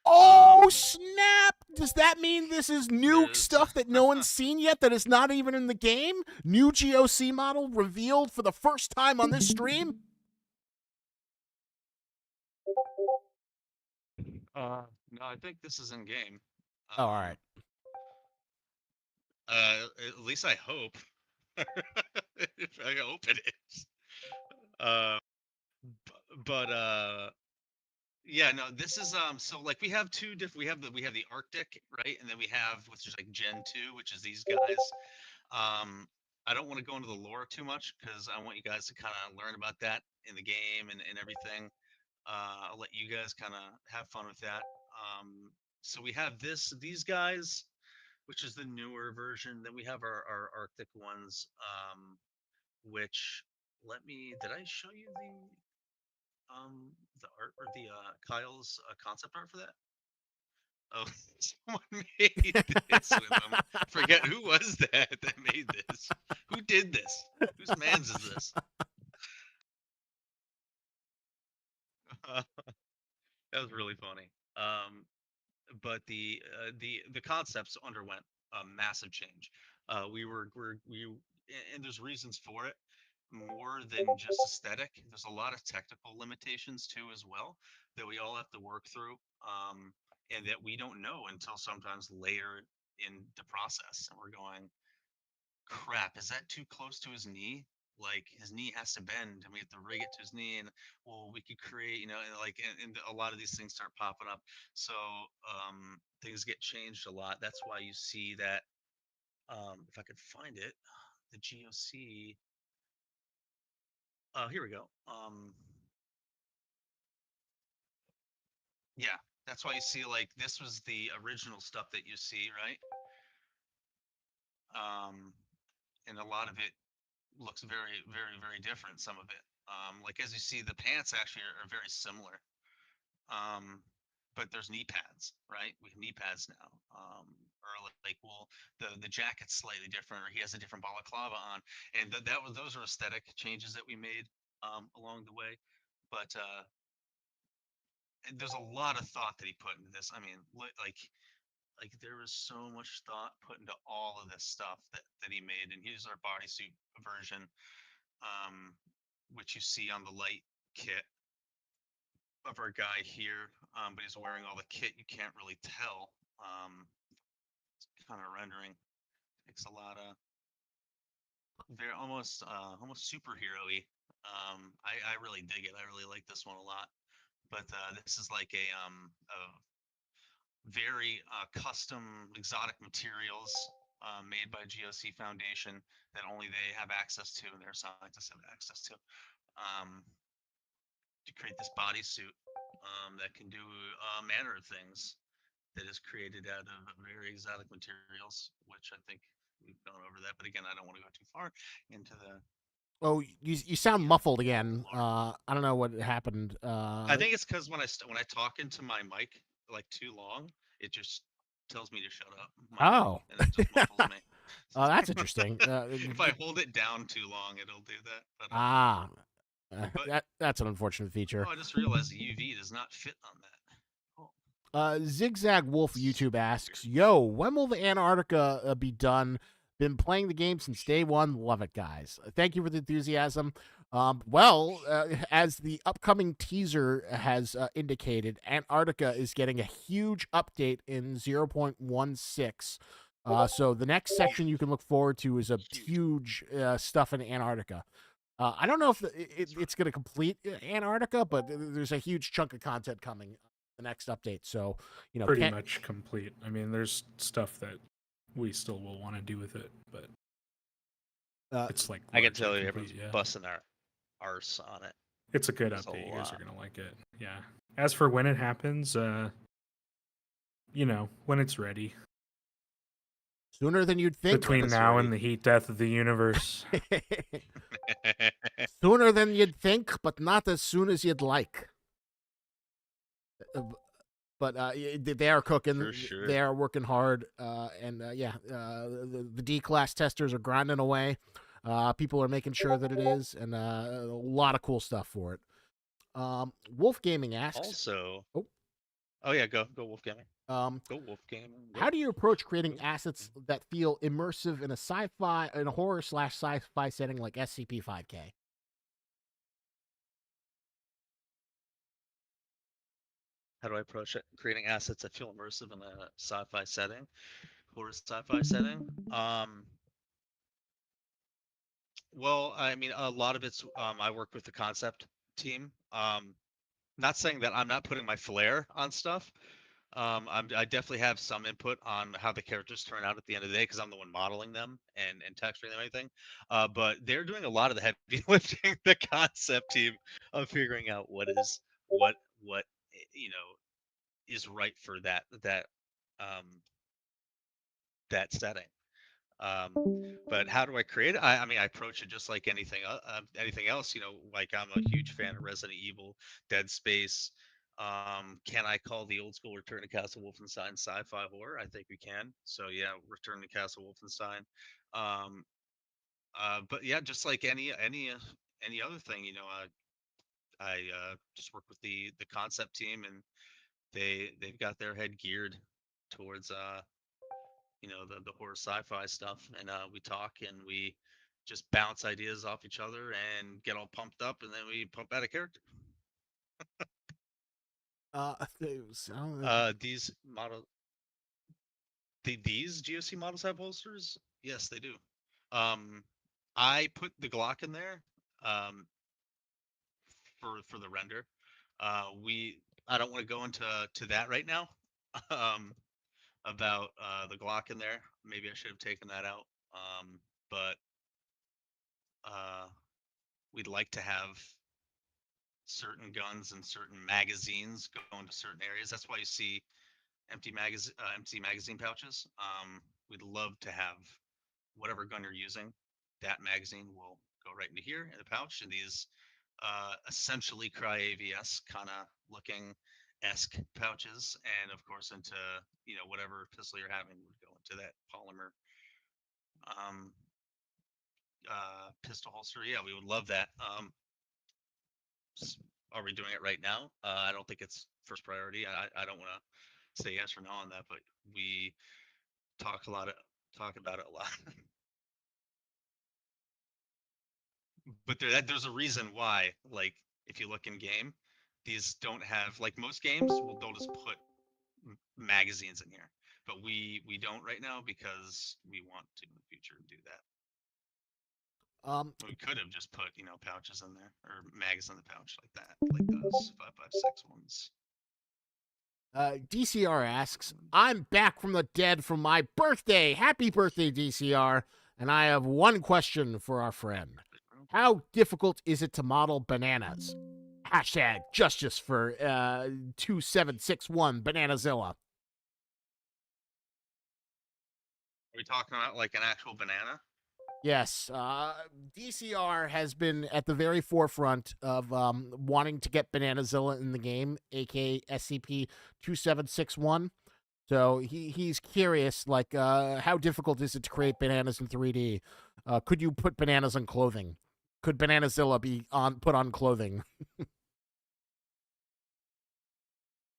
Oh, snap! Does that mean this is new There's stuff that no one's seen yet that is not even in the game? New GOC model revealed for the first time on this stream? no, I think this is in game. Oh, all right. At least I hope. If I hope it is. But yeah, no, this is so like we have two different we have the Arctic, right? And then we have which is like Gen 2, which is these guys. I don't want to go into the lore too much because I want you guys to kind of learn about that in the game and everything. I'll let you guys kind of have fun with that. So we have these guys, which is the newer version. Then we have our Arctic ones, which did I show you the art or the Kyle's concept art for that? Oh, someone made this with them. Forget who was that made this. Who did this? Whose man's is this? That was really funny. But the concepts underwent a massive change. And there's reasons for it more than just aesthetic. There's a lot of technical limitations too as well that we all have to work through, and that we don't know until sometimes later in the process. And we're going, crap, is that too close to his knee? Like his knee has to bend, and we have to rig it to his knee, and well, we could create, and a lot of these things start popping up. So things get changed a lot. That's why you see that. If I could find it, the GOC. Here we go. Yeah, that's why you see like this was the original stuff that you see, right? And a lot of it looks very, very, very different. Some of it, like as you see, the pants actually are very similar. But there's knee pads, right? We have knee pads now. Or like, well, the jacket's slightly different, or he has a different balaclava on, and those are aesthetic changes that we made along the way. But and there's a lot of thought that he put into this. I mean, like there was so much thought put into all of this stuff that he made, and here's our bodysuit version, which you see on the light kit of our guy here, but he's wearing all the kit. You can't really tell. It's kind of rendering. Takes a lot of very almost superhero-y. I really dig it. I really like this one a lot. But this is like a very custom exotic materials made by GOC Foundation that only they have access to and their scientists have access to create this bodysuit that can do a manner of things that is created out of very exotic materials, which I think we've gone over that. But again, I don't want to go too far into the. Oh, you sound muffled again. I don't know what happened. I think it's because when I talk into my mic like too long, it just tells me to shut up. Oh. And it just muffles me. Oh, that's interesting. If I hold it down too long, it'll do that. But, that's an unfortunate feature. Oh, I just realized the UV does not fit on that. Oh. Zigzag Wolf YouTube asks, "Yo, when will the Antarctica be done? Been playing the game since day one. Love it, guys. Thank you for the enthusiasm." As the upcoming teaser has indicated, Antarctica is getting a huge update in 0.16. So the next section you can look forward to is a huge stuff in Antarctica. I don't know if it's going to complete Antarctica, but there's a huge chunk of content coming the next update. So, pretty much complete. I mean, there's stuff that we still will want to do with it, but it's like I can tell you, everyone's busting our arse on it. It's a good update. You guys are gonna like it. Yeah. As for when it happens, when it's ready. Sooner than you'd think. Between now and the heat death of the universe. Sooner than you'd think, but not as soon as you'd like. But they are cooking. For sure. They are working hard. The D-class testers are grinding away. People are making sure that it is, and a lot of cool stuff for it. Wolf Gaming asks, Also, oh, yeah, go Wolf Gaming. um, Go Wolf Gaming. how do you approach creating assets that feel immersive in a horror/sci-fi setting like SCP-5K? How do I approach it? Creating assets that feel immersive in a sci-fi setting, horror sci-fi setting. Well, I mean, a lot of it's I work with the concept team. Not saying that I'm not putting my flair on stuff. I definitely have some input on how the characters turn out at the end of the day because I'm the one modeling them and texturing them and everything. But they're doing a lot of the heavy lifting. The concept team of figuring out what is right for um, that setting. But how do I create it? I mean, I approach it just like anything else. Like I'm a huge fan of Resident Evil, Dead Space. Can I call the old school Return to Castle Wolfenstein sci-fi horror? I think we can. So yeah, Return to Castle Wolfenstein. Um, but yeah, just like any other thing, I just work with the concept team, and they've got their head geared towards the horror sci-fi stuff, and we talk and we just bounce ideas off each other and get all pumped up, and then we pump out a character. These models, these GOC models have holsters. Yes, they do. I put the Glock in there for the render. I don't want to go into that right now. um, about the Glock in there. Maybe I should have taken that out. But uh, we'd like to have certain guns and certain magazines go into certain areas. That's why you see empty magazine pouches. We'd love to have whatever gun you're using. That magazine will go right into here in the pouch, and these essentially cry AVS kind of looking esque pouches, and of course into whatever pistol you're having would go into that polymer um, pistol holster. Yeah, we would love that. Are we doing it right now? I don't think it's first priority. I don't want to say yes or no on that, but we talk about it a lot. But there's a reason why. Like if you look in game, these don't have, like most games they'll just put magazines in here, but we don't right now because we want to in the future do that. We could have just put pouches in there or mags in the pouch like that, like those 5.56 ones. DCR asks, I'm back from the dead from my birthday. Happy birthday, DCR. And I have one question for our friend. How difficult is it to model bananas? Hashtag justice for 2761 Banana Zilla. Are we talking about like an actual banana? Yes, DCR has been at the very forefront of wanting to get Bananazilla in the game, aka SCP-2761. So he's curious, like, how difficult is it to create bananas in 3D? Could you put bananas on clothing? Could Bananazilla be put on clothing?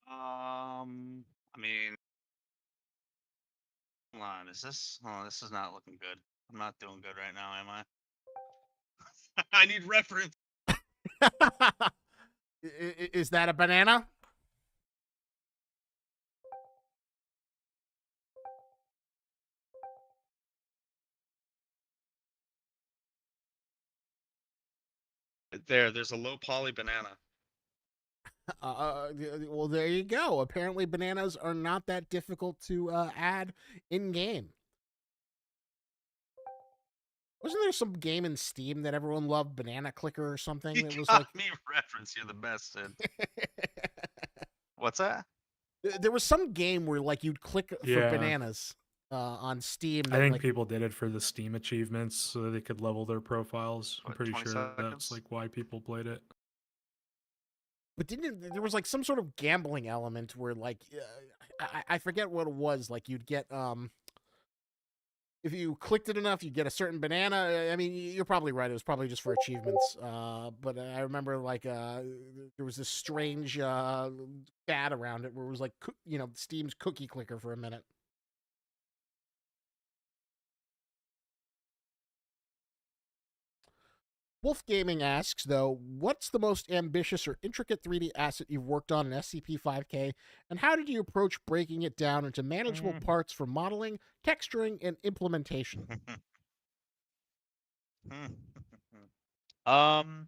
I mean, hold on. This is not looking good. I'm not doing good right now, am I? I need reference. Is that a banana? There's a low poly banana. Well, there you go. Apparently, bananas are not that difficult to add in game. Wasn't there some game in Steam that everyone loved, Banana Clicker or something? You That was got like me reference. You're the best, Sid. What's that? there was some game where like you'd click for Yeah. bananas on Steam. I think like, people did it for the Steam achievements so that they could level their profiles. I'm What, pretty 20 sure that's seconds? like why people played it. but there was like some sort of gambling element where like I forget what it was. Like you'd get if you clicked it enough, you get a certain banana. I mean, you're probably right. It was probably just for achievements. But I remember like there was this strange fad around it where it was like Steam's cookie clicker for a minute. Wolf Gaming asks, though, what's the most ambitious or intricate 3D asset you've worked on in SCP-5K, and how did you approach breaking it down into manageable parts for modeling, texturing, and implementation? um,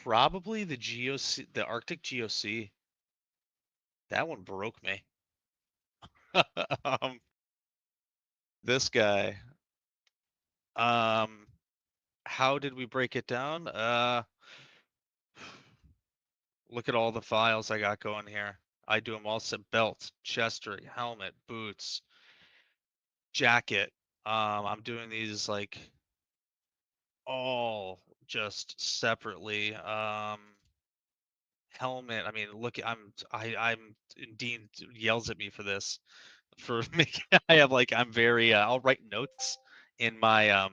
Probably the GOC, the Arctic GOC. That one broke me. um, this guy. Um, how did we break it down? Look at all the files I got going here. I do them all set: belt, chest rig, helmet, boots, jacket. I'm doing these like all just separately. Helmet. I mean, look, I'm Dean yells at me for this for making. I'm very. I'll write notes in my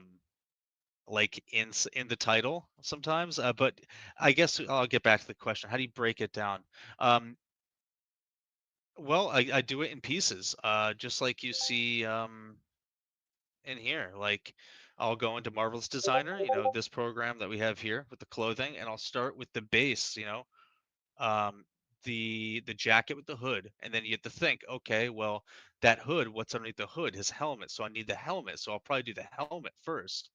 like in the title sometimes. But I guess I'll get back to the question. How do you break it down? Well, I do it in pieces, just like you see in here. Like I'll go into Marvelous Designer, this program that we have here with the clothing, and I'll start with the base, um, the jacket with the hood, and then you have to think, okay, well, that hood, what's underneath the hood? His helmet. So I need the helmet. So I'll probably do the helmet first.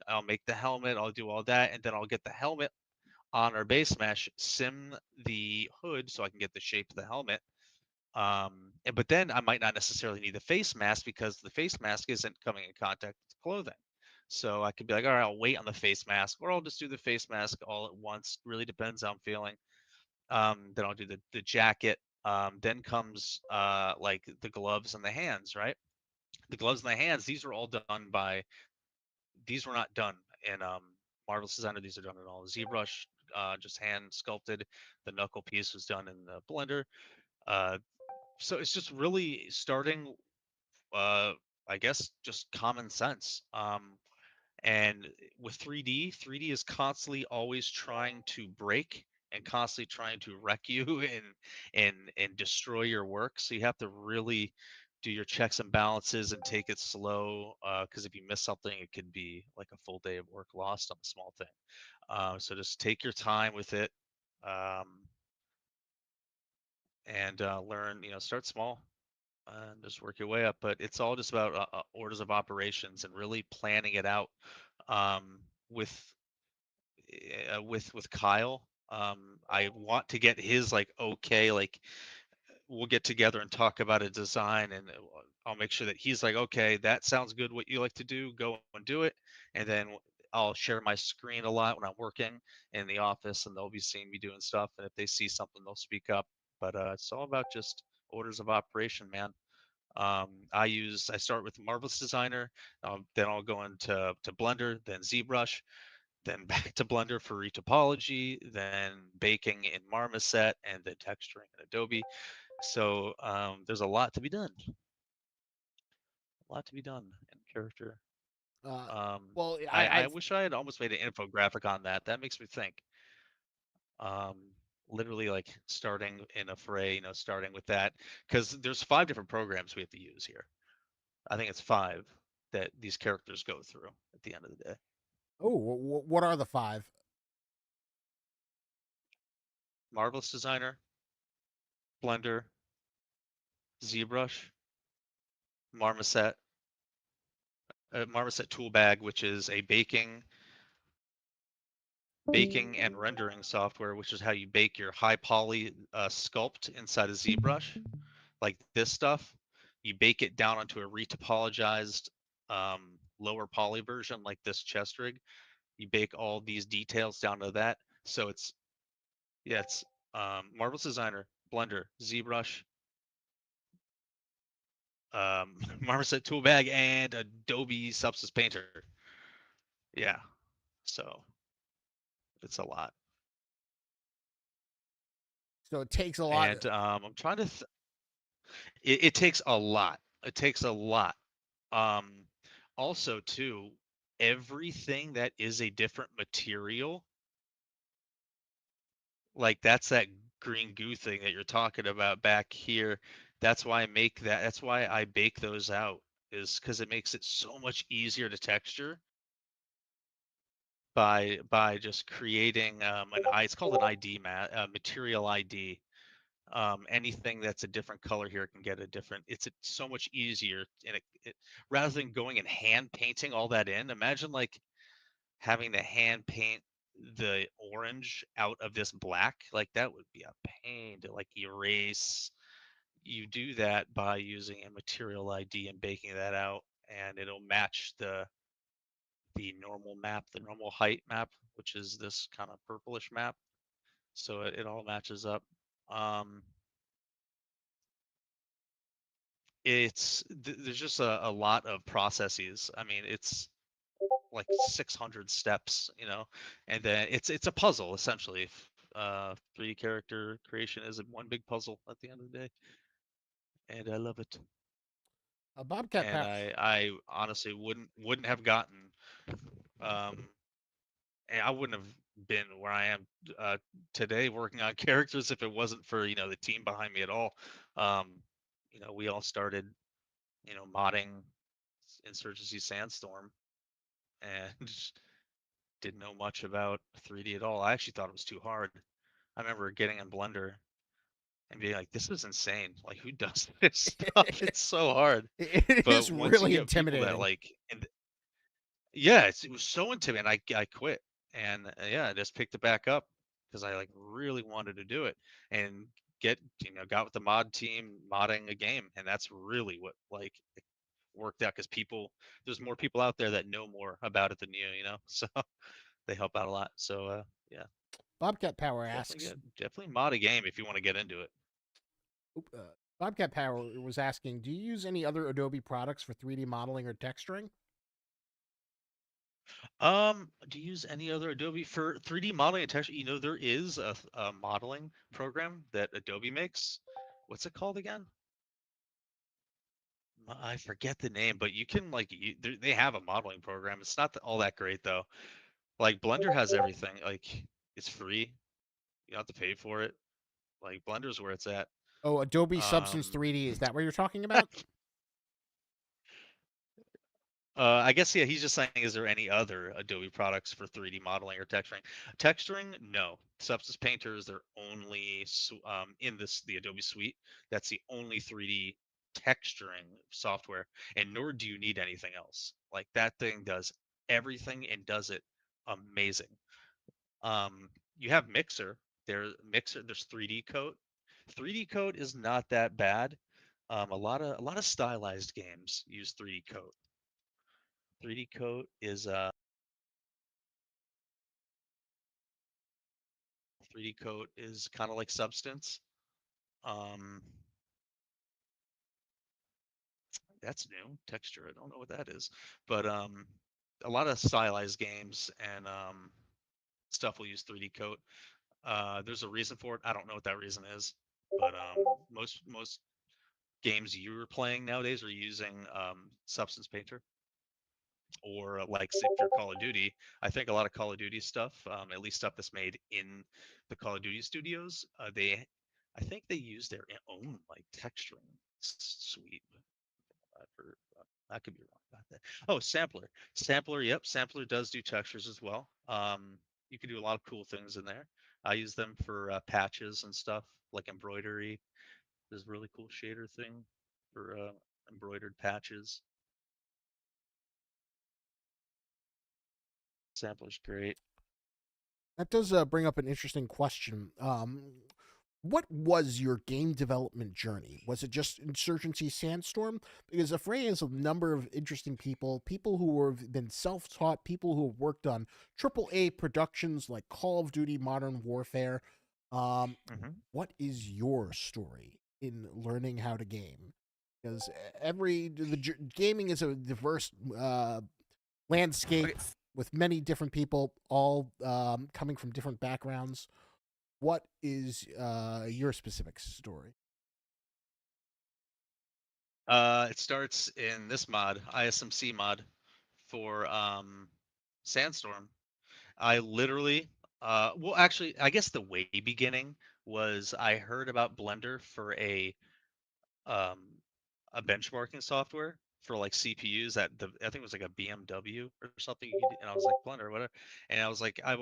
I'll make the helmet. I'll do all that, and then I'll get the helmet on our base mesh, sim the hood so I can get the shape of the helmet. But then I might not necessarily need the face mask because the face mask isn't coming in contact with clothing. So I could be like, all right, I'll wait on the face mask, or I'll just do the face mask all at once. Really depends how I'm feeling. Then I'll do the jacket. Then comes like the gloves and the hands, right? The gloves and the hands, these were all done by, these were not done in Marvelous Designer. These are done in all ZBrush, just hand sculpted. The knuckle piece was done in the Blender. So it's just really starting, I guess, just common sense. And with 3D is constantly always trying to break and constantly trying to wreck you and destroy your work. So you have to really do your checks and balances and take it slow. Because if you miss something, it could be like a full day of work lost on a small thing. So just take your time with it, um, and learn. Start small and just work your way up. But it's all just about orders of operations and really planning it out, um, with with Kyle. I want to get his like okay, like we'll get together and talk about a design, and I'll make sure that he's like, okay, that sounds good. What you like to do, go and do it. And then I'll share my screen a lot when I'm working in the office, and they'll be seeing me doing stuff. And if they see something, they'll speak up. But it's all about just orders of operation, man. I start with Marvelous Designer, then I'll go into Blender, then ZBrush, then back to Blender for retopology, then baking in Marmoset, and then texturing in Adobe. So there's a lot to be done. A lot to be done in character. Uh, Um, well, I wish I had almost made an infographic on that. That makes me think. Um, Literally like starting in a fray, starting with that, because there's 5 different programs we have to use here. I think it's 5 that these characters go through at the end of the day. what are the 5? Marvelous Designer, Blender, ZBrush, Marmoset, Marmoset tool bag, which is a baking and rendering software, which is how you bake your high poly sculpt inside of ZBrush, like this stuff. You bake it down onto a retopologized lower poly version, like this chest rig. You bake all these details down to that. So it's Marvelous Designer, Blender, ZBrush, Marmoset tool bag, and Adobe Substance Painter. Yeah, so it's a lot. So it takes a lot. And I'm trying to It takes a lot. It takes a lot. Um, Also, too, everything that is a different material, like that's that green goo thing that you're talking about back here. That's why I make that. That's why I bake those out, is because it makes it so much easier to texture by just creating an I. It's called an ID material ID. Anything that's a different color here can get a different. It's so much easier, and rather than going and hand painting all that in. Imagine like having to hand paint the orange out of this black. Like that would be a pain to like erase. You do that by using a material ID and baking that out, and it'll match the normal map, the normal height map, which is this kind of purplish map. So it all matches up. Um, there's just a lot of processes. I mean, it's like 600 steps, and then it's a puzzle essentially. 3D character creation is one big puzzle at the end of the day, and I love it. Bobcat And Power. I honestly wouldn't have gotten um and I wouldn't have been where I am today working on characters if it wasn't for the team behind me at all. Um, we all started modding Insurgency Sandstorm and didn't know much about 3D at all. I actually thought it was too hard. I remember getting in Blender and being like, "This is insane! Like, who does this stuff? It's so hard." It But is once you really get people that intimidating. like, yeah, it was so intimidating. I quit, and yeah, I just picked it back up because I like really wanted to do it and got with the mod team modding a game, and that's really what like worked out because there's more people out there that know more about it than you, so they help out a lot. So yeah, Bobcat Power asks, definitely mod a game if you want to get into it. Bobcat Power was asking, do you use any other Adobe products for 3D modeling or texturing? Do you use any other Adobe for 3D modeling and texture? There is a modeling program that Adobe makes. What's it called again? I forget the name, but you can like they have a modeling program. It's not all that great though. Like Blender has everything. Like it's free. You don't have to pay for it. Like Blender's where it's at. Oh, Adobe Substance Um, 3D. Is that what you're talking about? I guess yeah. He's just saying, is there any other Adobe products for 3D modeling or texturing? Texturing, no. Substance Painter is their only in the Adobe suite. That's the only 3D texturing software, and nor do you need anything else. Like that thing does everything and does it amazing. You have Mixer. There's 3D Coat. 3D Coat is not that bad. A lot of stylized games use 3D Coat. 3D Coat is 3D Coat is kind of like Substance. Um, that's new. Texture, I don't know what that is, but a lot of stylized games and stuff will use 3D Coat. There's a reason for it. I don't know what that reason is, but most games you're playing nowadays are using Substance Painter. Or like if you're Call of Duty, I think a lot of Call of Duty stuff, at least stuff that's made in the Call of Duty studios, I think they use their own like texturing suite. I could be wrong about that. Oh, Sampler. Yep, Sampler does do textures as well. You can do a lot of cool things in there. I use them for patches and stuff like embroidery. There's a really cool shader thing for embroidered patches. Sampler's great. That does bring up an interesting question. What was your game development journey? Was it just Insurgency Sandstorm? Because Afray has a number of interesting people who have been self taught, people who have worked on AAA productions like Call of Duty Modern Warfare. Um, Hmm. what is your story in learning how to game? Because gaming is a diverse Okay. landscape with many different people, all coming from different backgrounds. What is your specific story? It starts in this mod, ISMC mod, for Sandstorm. I literally, well, actually, I guess the way beginning was I heard about Blender for um, a benchmarking software for like CPUs that I think it was like a BMW or something. And I was like Blender, whatever. And I was like, I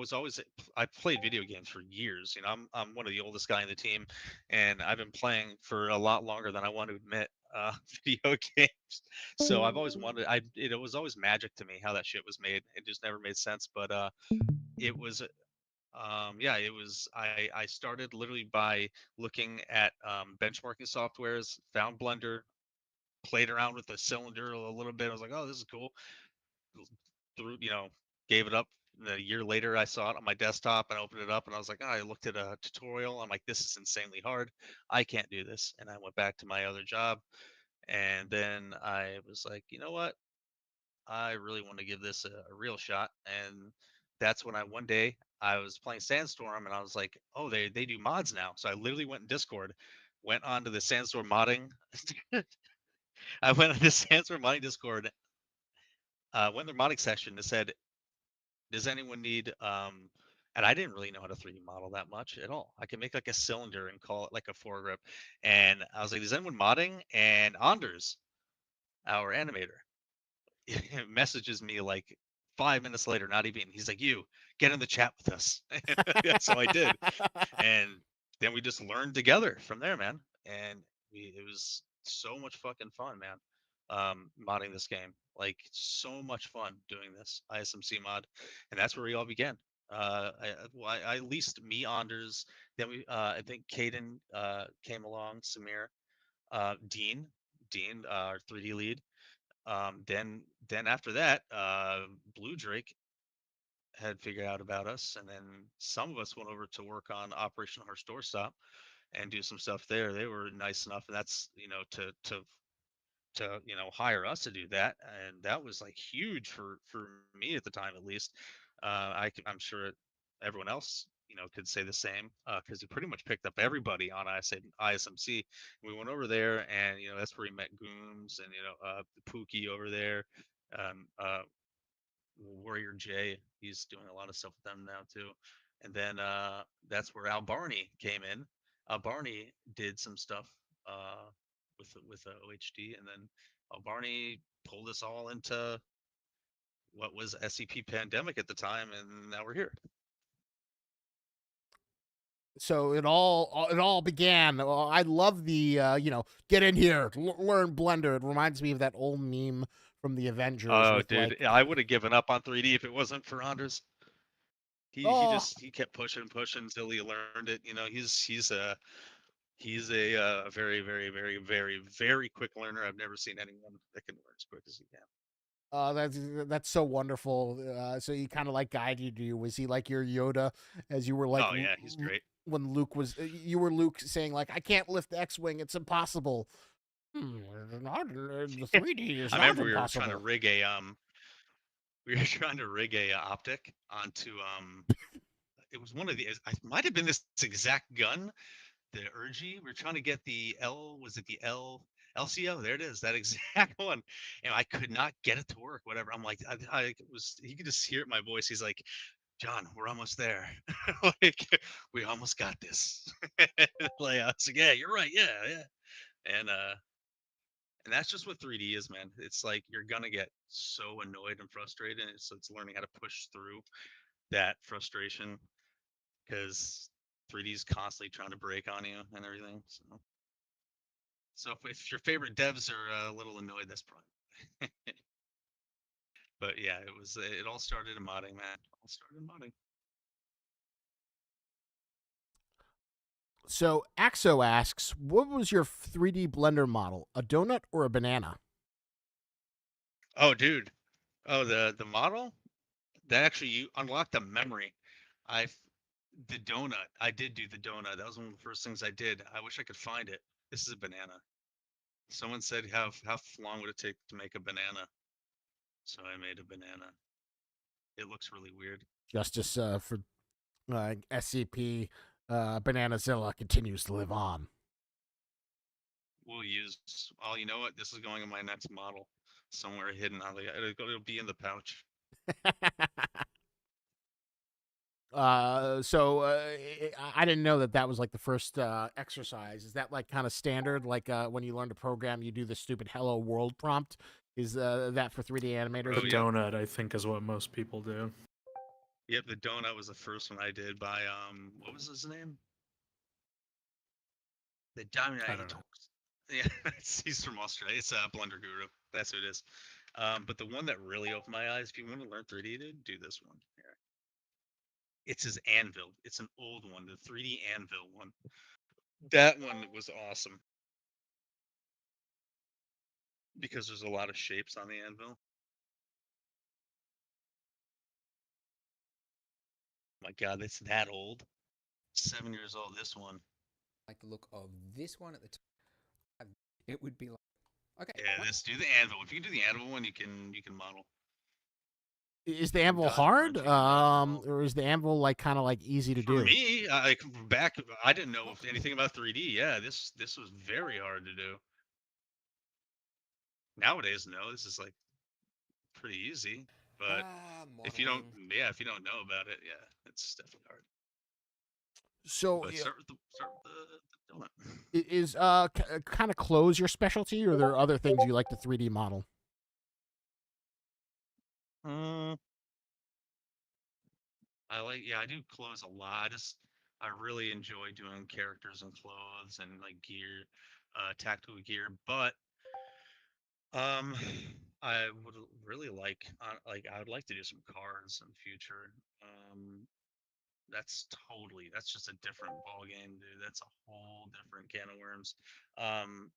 played video games for years. You know, I'm one of the oldest guy in the team, and I've been playing for a lot longer than I want to admit. Video games. So I've always wanted. It was always magic to me how that shit was made. It just never made sense. But it was yeah, it was. I started literally by looking at benchmarking softwares, found Blender, played around with the cylinder a little bit. I was like, oh, this is cool. Threw, gave it up. And a year later, I saw it on my desktop and I opened it up and I was like, oh, I looked at a tutorial. I'm like, this is insanely hard. I can't do this. And I went back to my other job. And then I was like, you know what? I really want to give this a real shot. And that's when one day I was playing Sandstorm and I was like, oh, they do mods now. So I literally went in Discord, went onto the Sandstorm modding. I went on the Sandstorm modding Discord, went in their modding section and said, does anyone need and I didn't really know how to 3D model that much at all. I can make like a cylinder and call it like a foregrip. And I was like, is anyone modding? And Anders, our animator, messages me like 5 minutes later, not even. He's like, "You get in the chat with us." So I did, and then we just learned together from there, man. And it was so much fucking fun, man. Modding this game, like so much fun doing this ISMC mod, and that's where we all began. I at least me, Anders. Then I think Caden came along, Samir, Dean, our 3D lead. Then after that, Blue Drake had figured out about us, and then some of us went over to work on Operation Horse Doorstop and do some stuff there. They were nice enough, and that's to hire us to do that, and that was like huge for me at the time, at least. I'm sure everyone else could say the same, because he pretty much picked up everybody on ISMC. We went over there, and that's where we met Gooms and Pookie over there, um, Warrior J. He's doing a lot of stuff with them now too. And then that's where Al Barney came in. Al Barney did some stuff with OHD, and then Al Barney pulled us all into what was SCP pandemic at the time, and now we're here. So it all began. I love the get in here, learn Blender. It reminds me of that old meme from the Avengers Oh, with dude, like, I would have given up on 3D if it wasn't for Anders. oh, He kept pushing until he learned it. He's a very, very, very, very, very quick learner. I've never seen anyone that can learn as quick as he can. that's so wonderful. So he kind of like guided you. Was he like your Yoda as you were like Oh yeah, he's great. when Luke was you were Luke saying like, I can't lift the X-wing, it's impossible. The 3D is I not remember we were trying to impossible. rig a optic onto it was one of the I might have been this exact gun, the Urgi. We were trying to get the was it the LCO? There it is, that exact one. And I could not get it to work, whatever. I'm like, he could just hear it in my voice. He's like, John, we're almost there. Like, we almost got this. Like, I was like, yeah, you're right. Yeah, yeah. And that's just what 3D is, man. It's like you're gonna get so annoyed and frustrated. So it's learning how to push through that frustration, because 3D is constantly trying to break on you and everything. So if your favorite devs are a little annoyed, that's probably. But yeah, it all started in modding, man. It all started in modding. So Axo asks, what was your 3D Blender model? A donut or a banana? Oh, dude. Oh, the model that actually you unlocked the memory. I the donut. I did do the donut. That was one of the first things I did. I wish I could find it. This is a banana. Someone said how long would it take to make a banana? So I made a banana. It looks really weird. Justice for SCP, Banana Zilla continues to live on. we'll use. Oh, you know what? This is going in my next model, somewhere hidden. It'll be in the pouch. I didn't know that was like the first exercise. Is that like kind of standard? Like when you learn to program, you do the stupid "Hello World" prompt. Is that for 3D animators? The donut, I think, is what most people do. Yep, the donut was the first one I did by what was his name? The Diamond I Eye don't know. Talks. Yeah, he's from Australia. It's Blunder Guru. That's who it is. But the one that really opened my eyes, if you want to learn 3D, dude, do this one. Here. It's his anvil. It's an old one, the 3D anvil one. That one was awesome because there's a lot of shapes on the anvil. My God, it's that old. 7 years old. This one. Like the look of this one at the top. It would be like, okay. Yeah, do the anvil. If you can do the anvil one, you can model. Is the anvil Dodge hard, punch, you can dodge or is the anvil like kind of like easy to For do? me, I didn't know anything about 3D. Yeah, this was very hard to do. Nowadays, no, this is like pretty easy. But if you don't, modeling. if you don't know about it, yeah, it's definitely hard. So But yeah, start with the donut. is kind of clothes your specialty, or are there other things you like to 3D model? I do clothes a lot. I really enjoy doing characters and clothes and like gear, tactical gear. But um, I would really I would like to do some cars in the future. Um, that's just a different ball game, dude. That's a whole different can of worms. Um,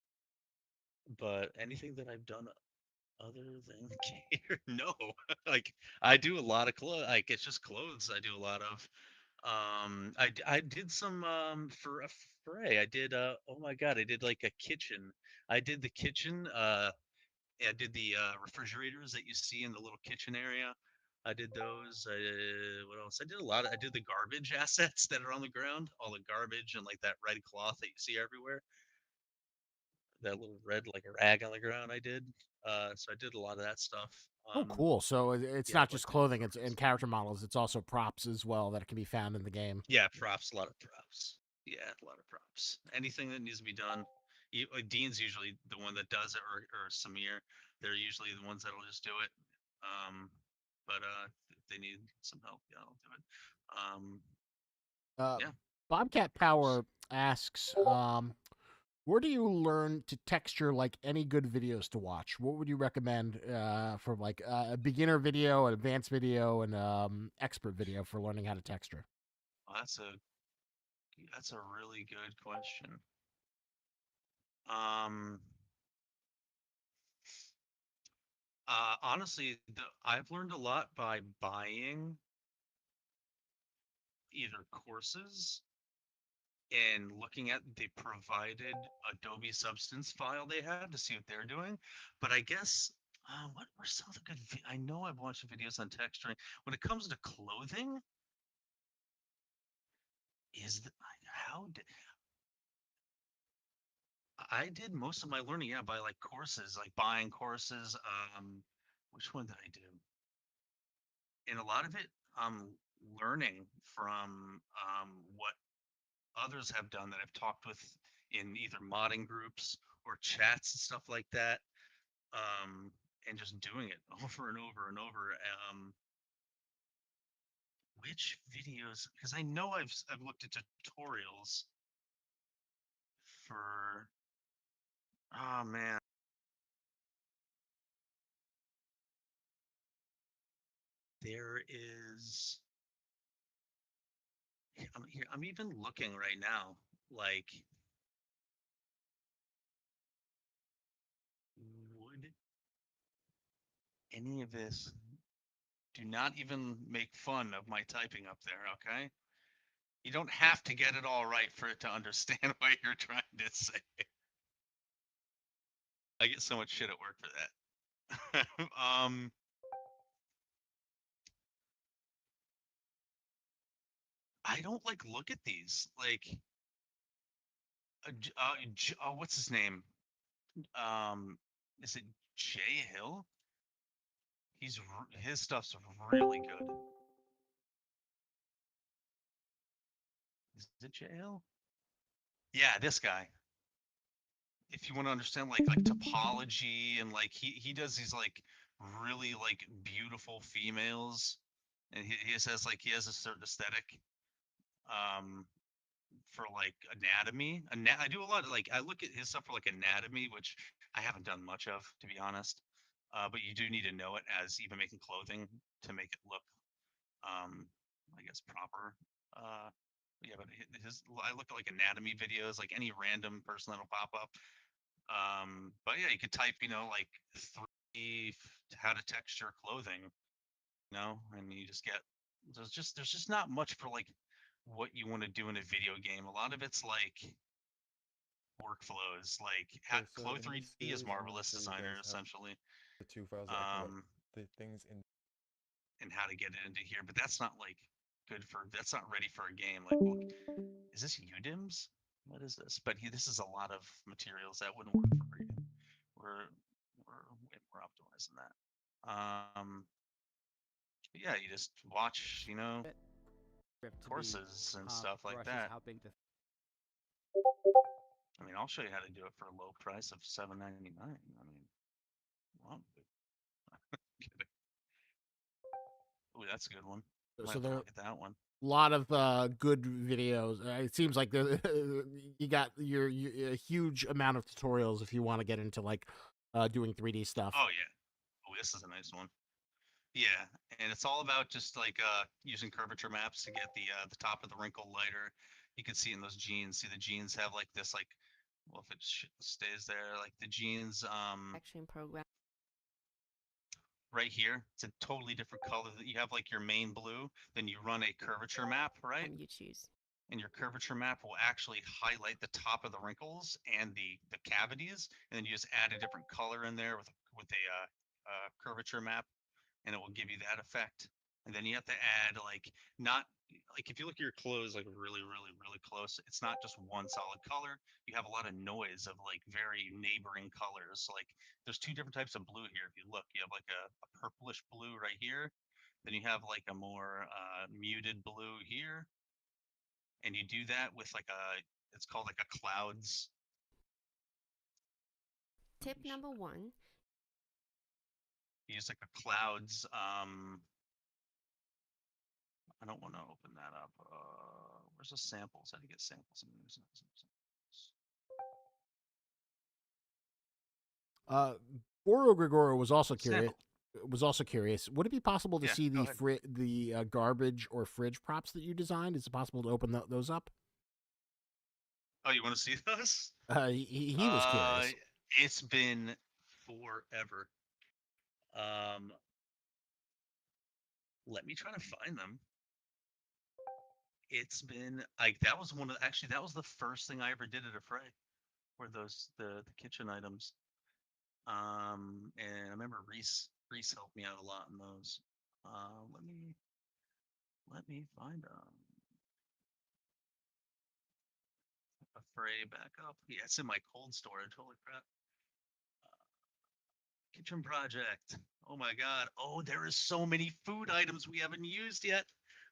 but anything that I've done other than gear, no. Like I do a lot of clothes. Like it's just clothes. I do a lot of. I did some for a fray. I did oh my God, I did like a kitchen. I did the kitchen. I did the refrigerators that you see in the little kitchen area. I did those. What else? I did a lot. I did the garbage assets that are on the ground, all the garbage and like that red cloth that you see everywhere. That little red like rag on the ground. I did. So I did a lot of that stuff. Oh, cool. So it's Yeah, not I'd like just to do clothing; it's cars. and character models. It's also props as well that can be found in the game. Yeah, props. A lot of props. Yeah, a lot of props. Anything that needs to be done. Dean's usually the one that does it, or Samir. They're usually the ones that'll just do it. But if they need some help, yeah, I'll do it. Uh, Yeah, Bobcat props. Power asks, where do you learn to texture like any good videos to watch? What would you recommend for like a beginner video, an advanced video, and expert video for learning how to texture? Well, that's a really good question. Um, Honestly, I've learned a lot by buying either courses and looking at the provided Adobe Substance file they have to see what they're doing. But I guess what were some of the good? I know I've watched videos on texturing. When it comes to clothing, is the, how did I did most of my learning? Yeah, by like courses, like buying courses. Which one did I do? And a lot of it, learning from what others have done that I've talked with in either modding groups or chats and stuff like that, and just doing it over and over and over. Which videos? Because I know I've looked at tutorials for. Oh man, there is. I'm here. I'm even looking right now. Like, would any of this? Do not even make fun of my typing up there, okay? You don't have to get it all right for it to understand what you're trying to say. I get so much shit at work for that. I don't like look at these. Like, what's his name? is it Jay Hill? His stuff's really good. Is it Jay Hill? Yeah, this guy. If you want to understand like topology and like he does these like really like beautiful females, and he says like he has a certain aesthetic. Um, for like anatomy. I do a lot of like I look at his stuff for like anatomy, which I haven't done much of to be honest. But you do need to know it as even making clothing to make it look, um, I guess proper. Uh, yeah, but I look at like anatomy videos, like any random person that'll pop up. But yeah, you could type, like 3D how to texture clothing, and you just get there's just not much for like what you want to do in a video game. A lot of it's like workflows, like Okay, so Clo in this 3D is series, I'm gonna marvelous show you designer guys how essentially, the two files that I collect, um, the things in. and how to get it into here. But that's not like that's not ready for a game. Like, look, is this UDIMS? What is this? But this is a lot of materials that wouldn't work for reading. We're way more optimized than that. Yeah, you just watch, courses and stuff like that. I mean, I'll show you how to do it for a low price of $7.99. I mean, well, kidding. Ooh, that's a good one. Might So have to there look at that one. a lot of good videos. It seems like you got your a huge amount of tutorials if you want to get into like doing 3D stuff. Oh yeah. Oh, this is a nice one. Yeah, and it's all about just like using curvature maps to get the top of the wrinkle lighter. You can see in those jeans. See the jeans have like this like, well, if it stays there, like the jeans Action program right here. It's a totally different color. That you have like your main blue, then you run a curvature map, right? you choose. And your curvature map will actually highlight the top of the wrinkles and the cavities, and then you just add a different color in there with a curvature map, and it will give you that effect. And then you have to add like not like if you look at your clothes like really really really close, it's not just one solid color. You have a lot of noise of like very neighboring colors. So, like there's two different types of blue here. If you look, you have like a purplish blue right here. Then you have like a more muted blue here, and you do that with like it's called like a clouds. Tip number 1. You use like a clouds. I don't want to open that up. Where's the samples? How do you get samples? Goro Grigoro was also curious. Sample. Would it be possible to Yeah, see go the garbage or fridge props that you designed? Is it possible to open those up? Oh, you want to see those? He was curious. It's been forever. Let me try to find them. It's been like that was that was the first thing I ever did at a fray, were those the kitchen items. And I remember Reese helped me out a lot in those. Let me find a fray back up. Yeah, it's in my cold storage. Holy crap! Kitchen project. Oh my god. Oh, there is so many food items we haven't used yet.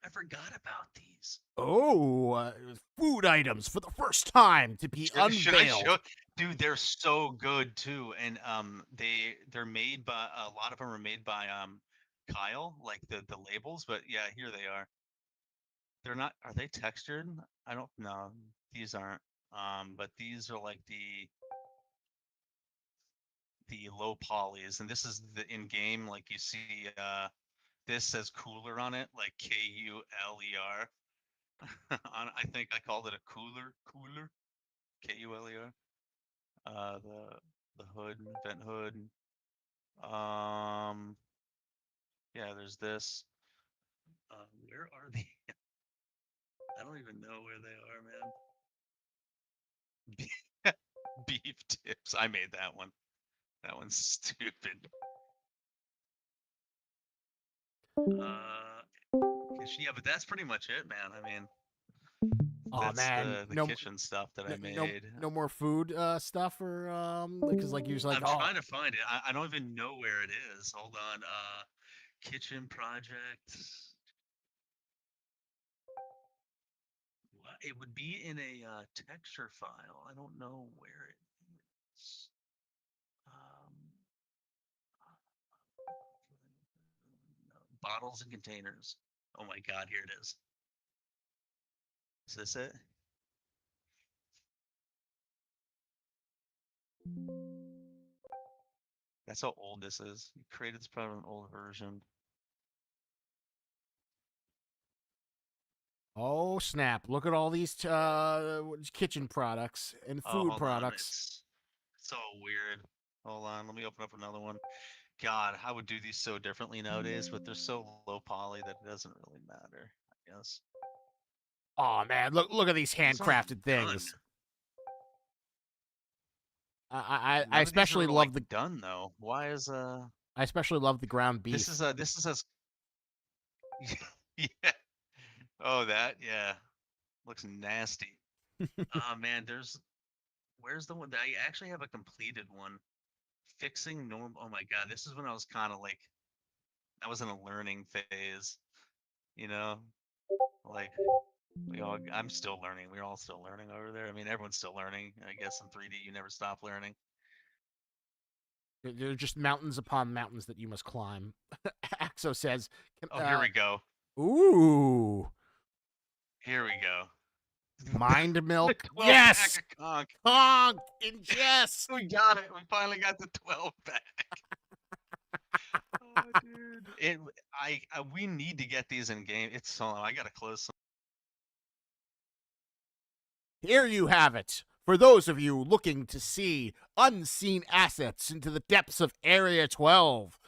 I forgot about these. Oh, food items for the first time to be unveiled. Should I show? Dude, they're so good too, and they're made by a lot of them are made by Kyle, like the labels. But yeah, here they are. They're not. Are they textured? I don't know. These aren't. But these are like the low polys, and this is the in game. Like you see, this says cooler on it, like KULER. I think I called it a cooler, KULER. The hood, vent hood. Yeah, there's this. Where are they? I don't even know where they are, man. Beef tips. I made that one. That one's stupid. Yeah, but that's pretty much it, man. I mean, Oh That's man, the no, kitchen stuff that I no, made. no more food stuff, or because like you're like, I'm oh, trying to find it. I don't even know where it is. Hold on. Kitchen project. It would be in a texture file. I don't know where it is. Um, bottles and containers. Oh my God, here it is. Is this it? That's how old this is. You created this probably an old version. oh snap! Look at all these kitchen products and Oh, food hold on. products. It's so weird. Hold on. Let me open up another one. God, I would do these so differently nowadays, but they're so low poly that it doesn't really matter, I guess. Oh man, look at these These aren't handcrafted done. things. I None of these especially are love like the done though. Why is I especially love the ground beef. this is as yeah. Oh, that yeah looks nasty. Oh man, where's the one that I actually have a completed one? Fixing norm. Oh my God, this is when I was kind of like I was in a learning phase, you know, like I'm still learning. We're all still learning over there. I mean, everyone's still learning. I guess in 3D, you never stop learning. They're just mountains upon mountains that you must climb. Axo says, Oh, here we go. Ooh, Here we go. mind milk. 12 Yes, pack of conch. conch ingest. We got it. We finally got the 12 pack. Oh, dude. We need to get these in game. It's so I gotta close some. Here you have it. For those of you looking to see unseen assets into the depths of Area 12,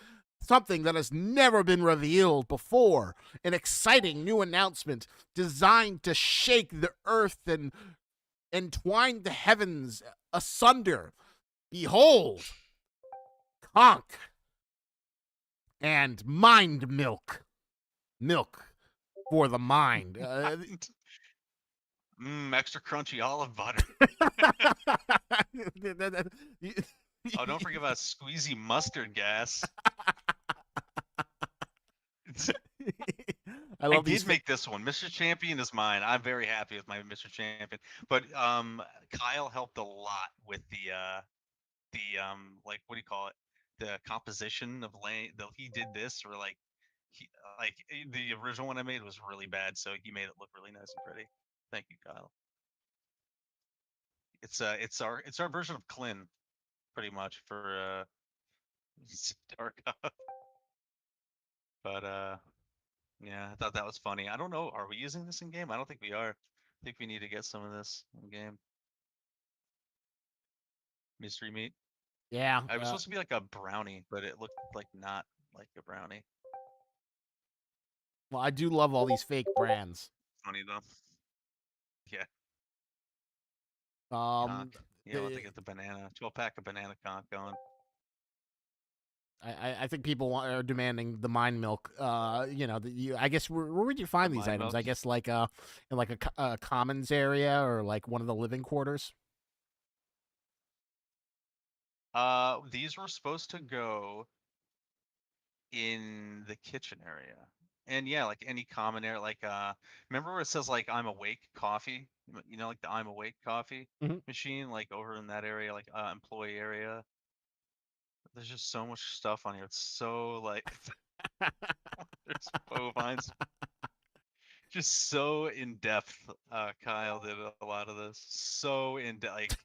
something that has never been revealed before, an exciting new announcement designed to shake the earth and entwine the heavens asunder. Behold, conch and mind milk. Milk for the mind. Extra crunchy olive butter. Oh, don't forget about squeezy mustard gas. I love I these. did make this one. Mr. Champion is mine. I'm very happy with my Mr. Champion. But Kyle helped a lot with the like what do you call it? The composition of he did this or the original one I made was really bad, so he made it look really nice and pretty. Thank you, Kyle. It's our version of Clin, pretty much for Dark Up. But yeah, I thought that was funny. I don't know. Are we using this in game? I don't think we are. I think we need to get some of this in game. Mystery meat. Yeah. It was supposed to be like a brownie, but it looked like not like a brownie. Well, I do love all these fake brands. Funny though. Yeah. Um, Yeah, we'll have to get the banana 12-pack of banana conch going. I think people are demanding the mind milk. I guess where would you find these mind items? milk? I guess like in like a commons area or like one of the living quarters. These were supposed to go in the kitchen area. And yeah, like any common area, like remember where it says like I'm awake coffee? You know, like the I'm awake coffee Mhm. machine, like over in that area, like employee area. There's just so much stuff on here. It's so like there's bovines. Just so in depth. Kyle did a lot of this. So in depth,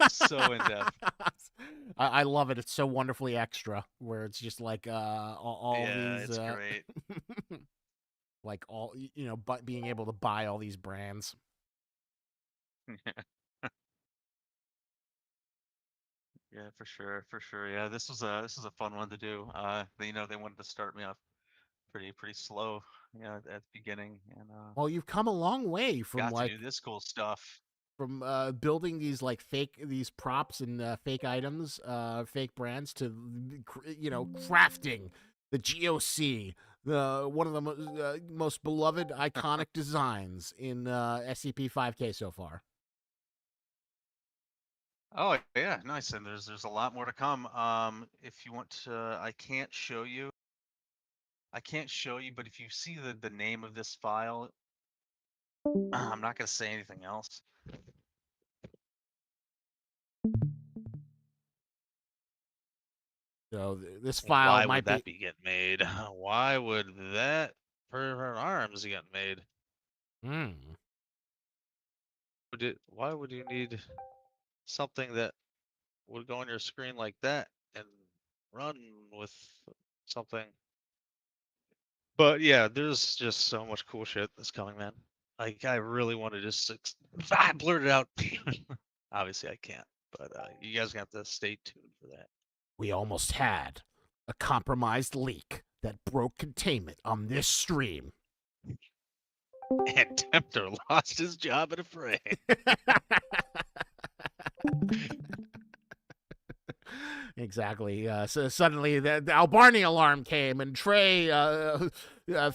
so in depth. I love it. It's so wonderfully extra. Where it's just like all Yeah, these. it's great. Like all but being able to buy all these brands. Yeah, for sure. Yeah, this was a fun one to do. They wanted to start me off pretty slow, at the beginning, and Well, you've come a long way from got to like do this cool stuff. from building these like these props and fake items, fake brands to crafting the GOC, one of the most beloved, iconic designs in SCP-5K so far. Oh yeah, nice. And there's a lot more to come. If you want to, I can't show you. But if you see the name of this file, I'm not gonna say anything else. So this file Why might would that be getting made? Why would that for arms get made? Hmm. Why would you need something that would go on your screen like that and run with something? But yeah, there's just so much cool shit that's coming, man. Like I really want to just blurt it out. Obviously, I can't. But you guys have to stay tuned for that. We almost had a compromised leak that broke containment on this stream. And Tempter lost his job in a fray. Exactly. So suddenly the Albarni alarm came, and Trey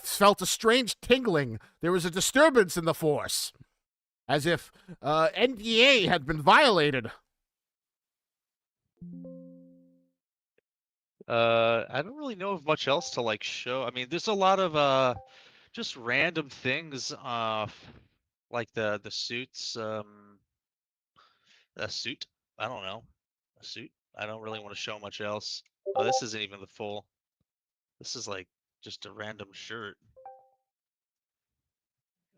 felt a strange tingling. There was a disturbance in the force, as if NDA had been violated. I don't really know of much else to like show. I mean, there's a lot of just random things. Like the suits. A suit. I don't know. A suit. I don't really want to show much else. Oh, this isn't even the full. This is like just a random shirt.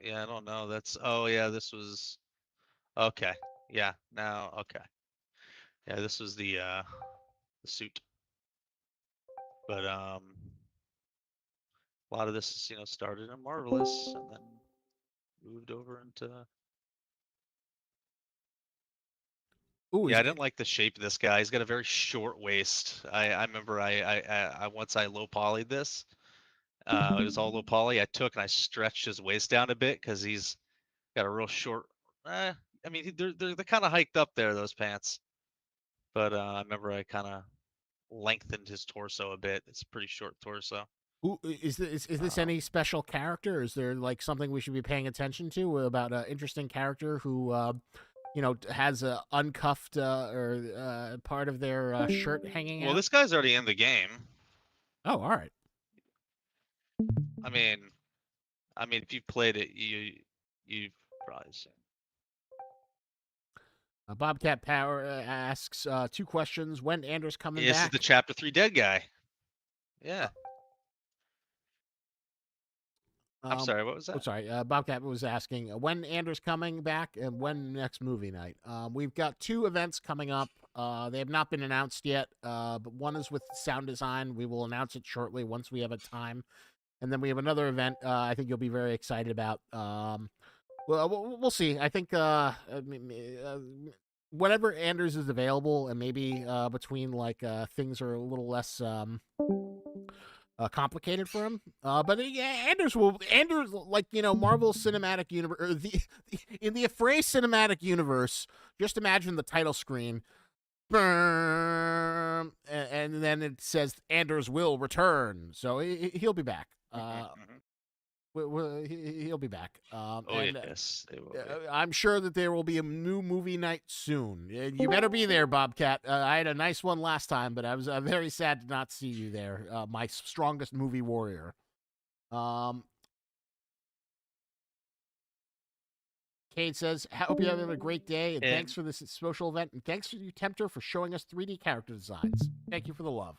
Yeah, I don't know. That's. Oh yeah, this was. Okay. Yeah. Now. Okay. Yeah, this was the suit. But a lot of this is started in Marvelous and then moved over into. Ooh, Yeah, I didn't like the shape of this guy. He's got a very short waist. I remember I once I low polyed this. It was all low poly. I took and I stretched his waist down a bit because he's got a real short. I mean, they're kind of hiked up there, those pants. But I remember I kind of lengthened his torso a bit. It's a pretty short torso. Ooh, is this any special character? Is there like something we should be paying attention to about an interesting character who, has a uncuffed or part of their shirt hanging Well, out? this guy's already in the game. Oh, all right. I mean, if you've played it, you've probably seen. Bobcat Power asks 2 questions. When Anders coming This back? is the Chapter 3 dead guy. Yeah. I'm sorry, what was that? Sorry. Bobcat was asking when Anders coming back and when next movie night. We've got 2 events coming up. They have not been announced yet, but one is with sound design. We will announce it shortly once we have a time. And then we have another event I think you'll be very excited about. Well, we'll see. I think whenever Anders is available, and maybe between like things are a little less complicated for him. But yeah, Anders like Marvel Cinematic Universe or in the Affray Cinematic Universe. Just imagine the title screen. And then it says Anders will return, so he'll be back. He'll be back. Yes, they will be. I'm sure that there will be a new movie night soon. You better be there, Bobcat. I had a nice one last time, but I was very sad to not see you there. My strongest movie warrior. Cade says, hope you're having a great day, and thanks for this social event, and thanks to you, Tempter, for showing us 3D character designs. Thank you for the love.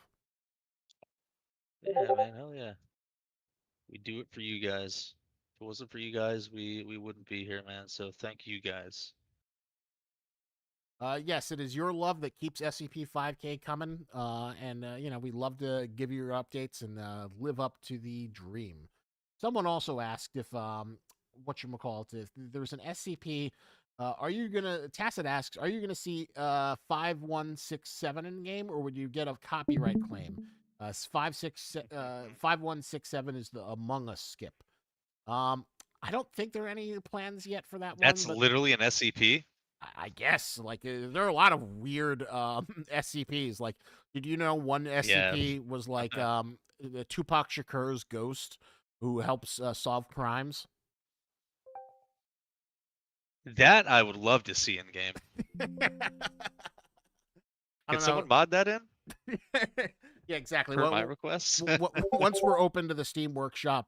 Yeah, man, hell yeah. We do it for you guys. If it wasn't for you guys, we wouldn't be here, man. So thank you guys. Yes, it is your love that keeps SCP-5K coming, and we love to give you your updates and live up to the dream. Someone also asked if whatchamacallit, if there's an SCP. Tacit asks, are you gonna see 5167 in game, or would you get a copyright claim? 5167 is the Among Us skip. I don't think there are any plans yet for that one. That's literally an SCP. I guess like there are a lot of weird SCPs. Like, did you know one SCP was like the Tupac Shakur's ghost who helps solve crimes? That I would love to see in game. I Can don't someone know. mod that in Yeah, exactly. per my request? Once we're open to the Steam Workshop,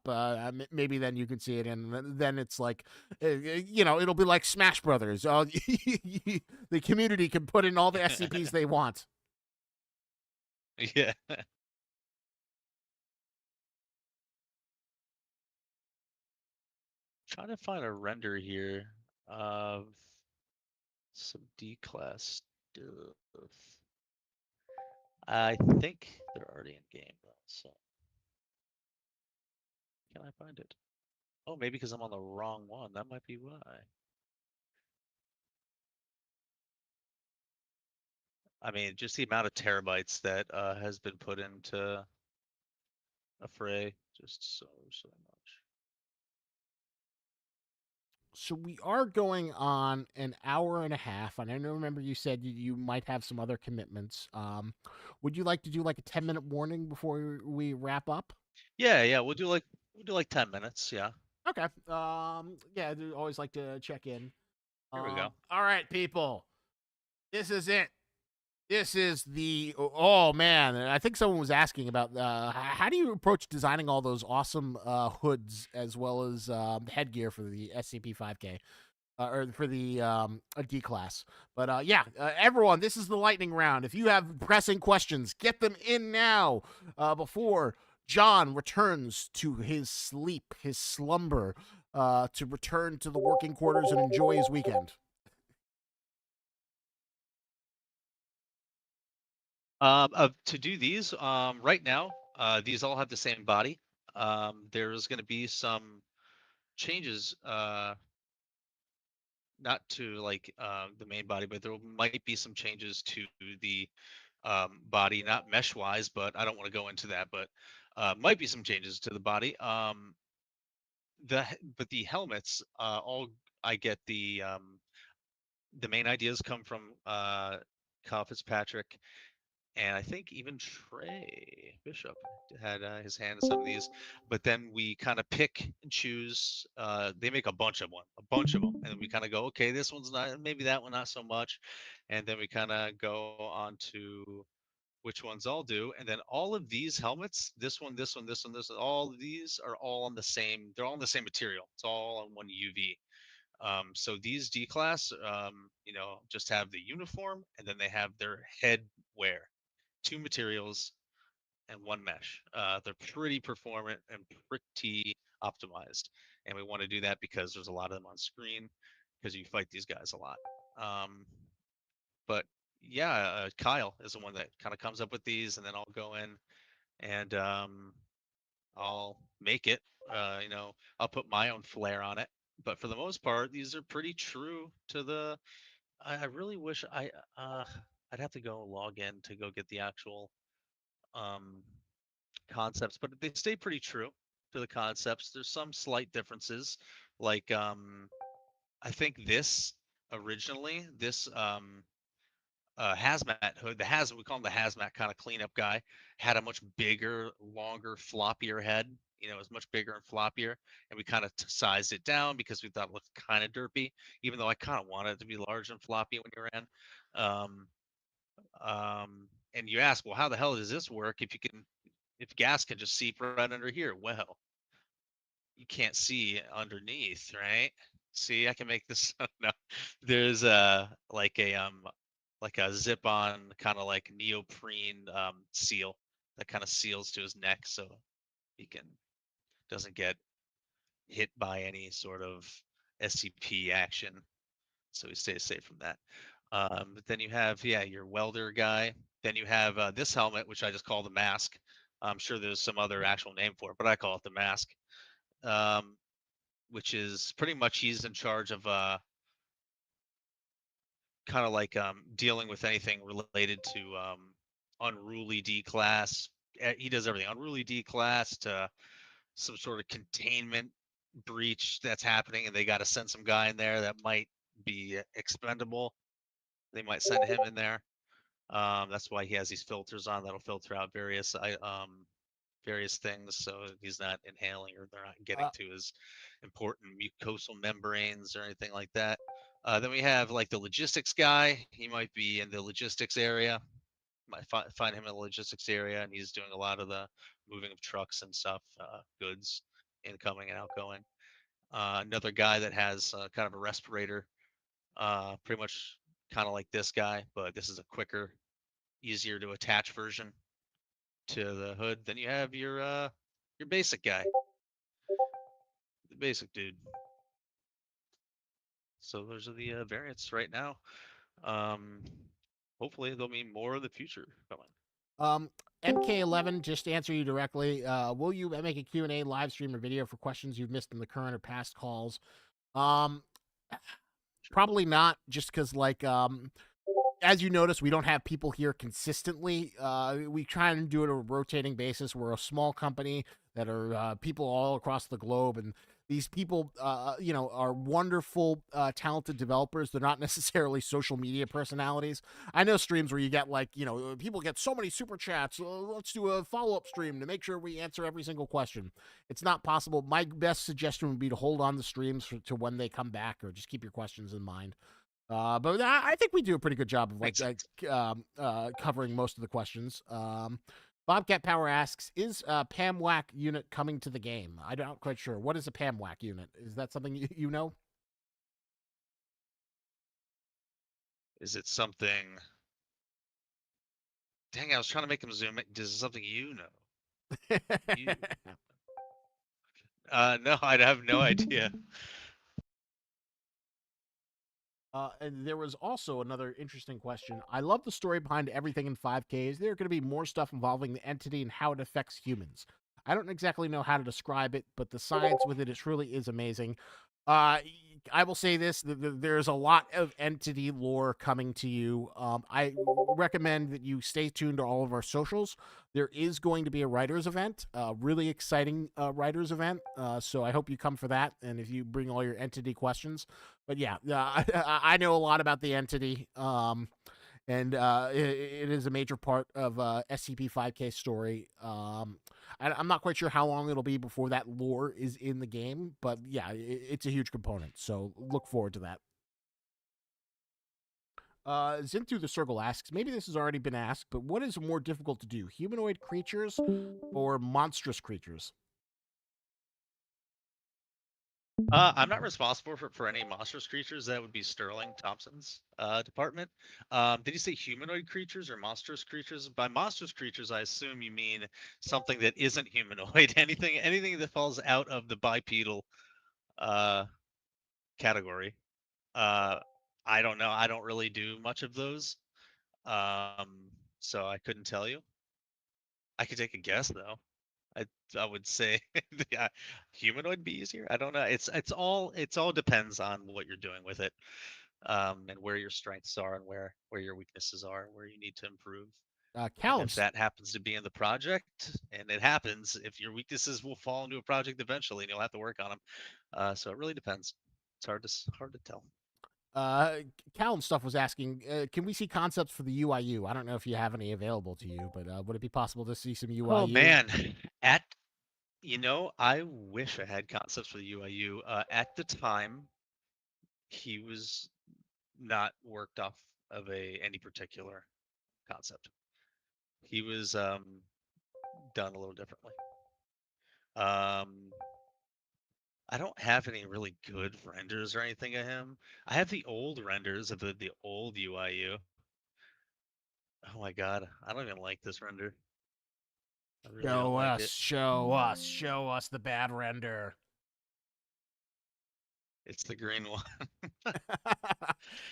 maybe then you can see it, and then it's like, it'll be like Smash Brothers. The community can put in all the SCPs they want. Yeah. Trying to find a render here of some D-class stuff. I think they're already in game though, so can I find it? Oh, maybe because I'm on the wrong one. That might be why. I mean, just the amount of terabytes that has been put into a fray, just so much. So we are going on an hour and a half, and I remember you said you might have some other commitments. Would you like to do like a 10-minute warning before we wrap up? Yeah. We'll do like 10 minutes. Yeah. Okay. Yeah, I do always like to check in. Here we go. All right, people. This is it. This is the oh man! I think someone was asking about how do you approach designing all those awesome hoods as well as headgear for the SCP-5K or for the D class. But yeah, everyone, this is the lightning round. If you have pressing questions, get them in now before John returns to his sleep, his slumber, to return to the working quarters and enjoy his weekend. To do these, right now, these all have the same body. There's going to be some changes, not to like the main body, but there might be some changes to the body, not mesh wise, but I don't want to go into that. But might be some changes to the body. But the helmets, all I get the main ideas come from Kyle Fitzpatrick, and I think even Trey Bishop had his hand in some of these. But then we kind of pick and choose. They make a bunch of them, and we kind of go, okay, this one's not, maybe that one not so much, and then we kind of go on to which ones I'll do, and then all of these helmets, this one, all of these are all on the same. They're all on the same material. It's all on one UV. So these D class, just have the uniform, and then they have their head wear, two materials and one mesh. They're pretty performant and pretty optimized, and we want to do that because there's a lot of them on screen because you fight these guys a lot. But yeah, Kyle is the one that kind of comes up with these, and then I'll go in and I'll make it. I'll put my own flair on it. But for the most part, these are pretty true to the. I really wish I'd have to go log in to go get the actual um, concepts, but they stay pretty true to the concepts. There's some slight differences, like I think this originally hazmat hood, we call him the hazmat kind of cleanup guy, had a much bigger, longer, floppier head. It was much bigger and floppier, and we kind of sized it down because we thought it looked kind of derpy, even though I kind of wanted it to be large and floppy when you ran. Um, and you ask, well, how the hell does this work if gas can just seep right under here? Well, you can't see underneath, right? See, I can make this. No, there's like a zip-on kind of like neoprene seal that kind of seals to his neck, so he doesn't get hit by any sort of SCP action, so he stays safe from that. But then you have your welder guy. Then you have this helmet, which I just call the mask. I'm sure there's some other actual name for it, but I call it the mask. Which is pretty much he's in charge of kind of like dealing with anything related to unruly D class. He does everything unruly D class to some sort of containment breach that's happening, and they got to send some guy in there that might be expendable, they might send him in there. That's why he has these filters on that'll filter out various things, so he's not inhaling or they're not getting Uh, to his important mucosal membranes or anything like that. Then we have like the logistics guy. He might be in the logistics area. Might find him in the logistics area, and he's doing a lot of the moving of trucks and stuff, goods incoming and outgoing. Another guy that has kind of a respirator, pretty much kind of like this guy, but this is a quicker, easier to attach version to the hood. Then you have your basic guy, the basic dude. So those are the variants right now. Um, hopefully there'll be more in the future coming. MK11, just to answer you directly, will you make a Q&A live stream or video for questions you've missed in the current or past calls? Probably not, just because, like, as you notice, we don't have people here consistently. We try and do it on a rotating basis. We're a small company that are people all across the globe, and these people, are wonderful, talented developers. They're not necessarily social media personalities. I know streams where you get people get so many super chats. Let's do a follow-up stream to make sure we answer every single question. It's not possible. My best suggestion would be to hold on the streams to when they come back, or just keep your questions in mind. But I think we do a pretty good job of covering most of the questions. Bobcat Power asks, is PAMWAC unit coming to the game? I'm not quite sure. What is a PAMWAC unit? Is that something you know? Is it something? Dang, I was trying to make him zoom in. Is it something you know? You. No, I'd have no idea. And there was also another interesting question. I love the story behind everything in 5K. Is there going to be more stuff involving the entity and how it affects humans? I don't exactly know how to describe it, but the science with it truly is amazing. I will say this: there's a lot of entity lore coming to you. I recommend that you stay tuned to all of our socials. There is going to be a writers event, a really exciting writers event. So I hope you come for that, and if you bring all your entity questions. But yeah, I know a lot about the entity. And it is a major part of SCP 5K story. I'm not quite sure how long it'll be before that lore is in the game, but yeah, it's a huge component. So look forward to that. Zintu the Circle asks, maybe this has already been asked, but what is more difficult to do, humanoid creatures or monstrous creatures? I'm not responsible for any monstrous creatures. That would be Sterling Thompson's department. Did you say humanoid creatures or monstrous creatures? By monstrous creatures, I assume you mean something that isn't humanoid. Anything that falls out of the bipedal category. I don't know. I don't really do much of those. So I couldn't tell you. I could take a guess though. I would say yeah, humanoid be easier. I don't know. It's all depends on what you're doing with it, and where your strengths are and where your weaknesses are, where you need to improve. And if Callum, that happens to be in the project, and it happens, if your weaknesses will fall into a project eventually, and you'll have to work on them. So it really depends. It's hard to tell. Callum stuff was asking, can we see concepts for the UIU? I don't know if you have any available to you, but would it be possible to see some UIU? Oh man, at I wish I had concepts for the UIU. At the time, he was not worked off of any particular concept. He was done a little differently. I don't have any really good renders or anything of him. I have the old renders of the old UIU. Oh my god, I don't even like this render. I really don't like it. Show us the bad render. It's the green one.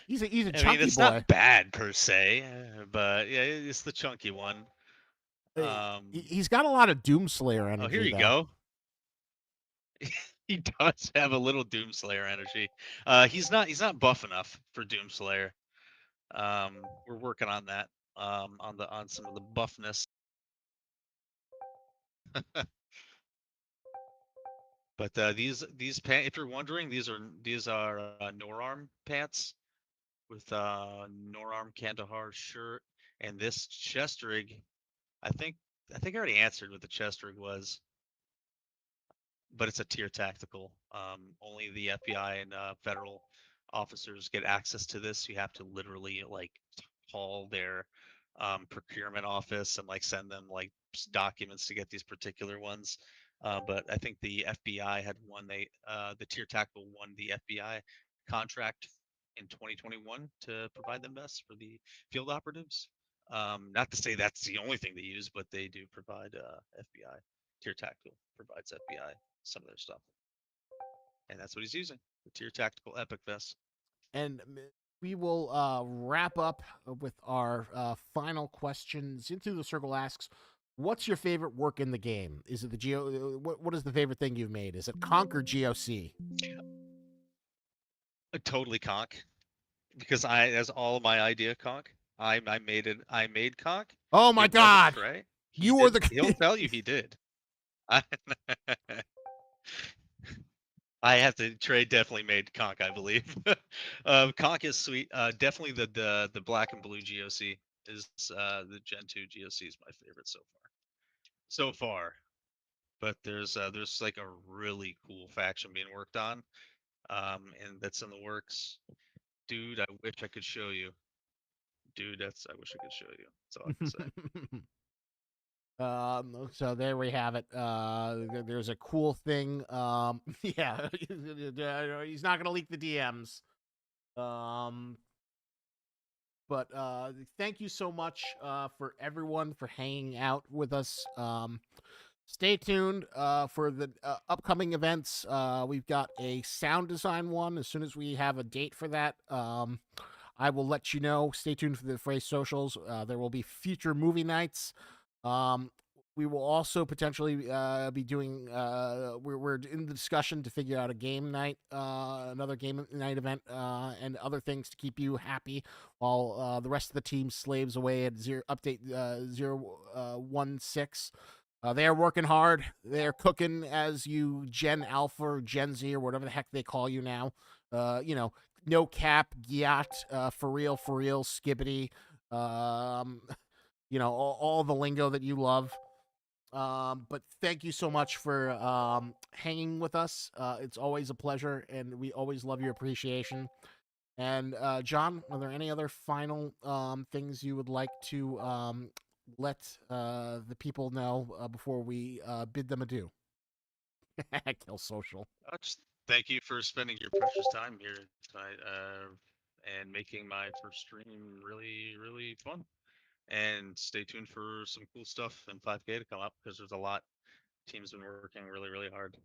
he's a I mean, chunky it's boy. not bad per se, but yeah, it's the chunky one. He's got a lot of Doomslayer energy. Oh, here you though. go. He does have a little Doomslayer energy. He's not buff enough for Doomslayer. We're working on that. On some of the buffness. But these pants, if you're wondering, these are Norarm pants with Norarm Kandahar shirt, and this chest rig. I think I already answered what the chest rig was, but it's a tier tactical. Only the FBI and federal officers get access to this. You have to literally like call their procurement office and like send them like documents to get these particular ones. But I think the FBI had won the tier tactical won the FBI contract in 2021 to provide them vests for the field operatives. Not to say that's the only thing they use, but they do provide FBI. Tier tactical provides FBI some of their stuff, and that's what he's using, the tier tactical epic vest. And we will wrap up with our final questions. Into the Circle asks, what's your favorite work in the game? Is it the Geo? What is the favorite thing you've made? Is it Conk or GOC? Totally conk, because that's all my idea. Conk. I made it. I made conk. Oh my It wasn't God! Trey. You were the. He'll tell you he did. I, I have to. Trey definitely made conk, I believe. Conk is sweet. Definitely the black and blue GOC is the Gen 2 GOC is my favorite so far. So far, but there's like a really cool faction being worked on, and that's in the works. Dude, I wish I could show you. Dude, I wish I could show you. That's all I can say. So there we have it. There's a cool thing. Yeah, he's not gonna leak the DMs. But thank you so much for everyone for hanging out with us. Stay tuned for the upcoming events. We've got a sound design one. As soon as we have a date for that, I will let you know. Stay tuned for the Phrase socials. There will be future movie nights. We will also potentially be doing. We're in the discussion to figure out a game night, another game night event, and other things to keep you happy while the rest of the team slaves away at update 016. They are working hard. They're cooking as you Gen Alpha or Gen Z or whatever the heck they call you now. No cap, gyat, for real, skibbity. All the lingo that you love. But thank you so much for hanging with us. It's always a pleasure, and we always love your appreciation. And John, are there any other final things you would like to let the people know before we bid them adieu? Kill social. Just thank you for spending your precious time here tonight, and making my first stream really, really fun. And stay tuned for some cool stuff in 5K to come up, because there's a lot. Team's been working really, really hard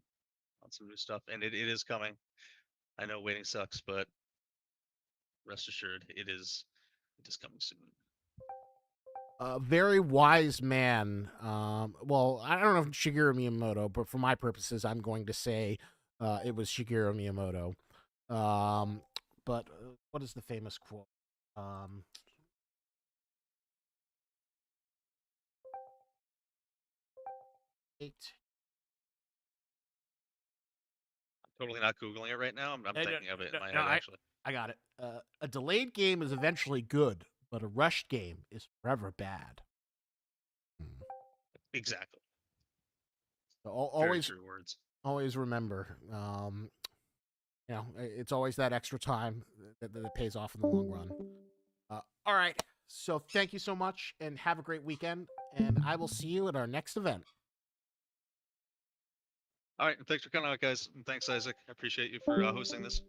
on some new stuff, and it is coming. I know waiting sucks, but rest assured, it is coming soon. A very wise man. Well, I don't know if it's Shigeru Miyamoto, but for my purposes, I'm going to say it was Shigeru Miyamoto. But what is the famous quote? Totally not googling it right now. I'm thinking of it in my head actually. I got it. A delayed game is eventually good, but a rushed game is forever bad. Exactly. So Very true words. Always remember, it's always that extra time that pays off in the long run. All right. So thank you so much, and have a great weekend. And I will see you at our next event. All right. Thanks for coming out, guys. And thanks, Isaac. I appreciate you for hosting this.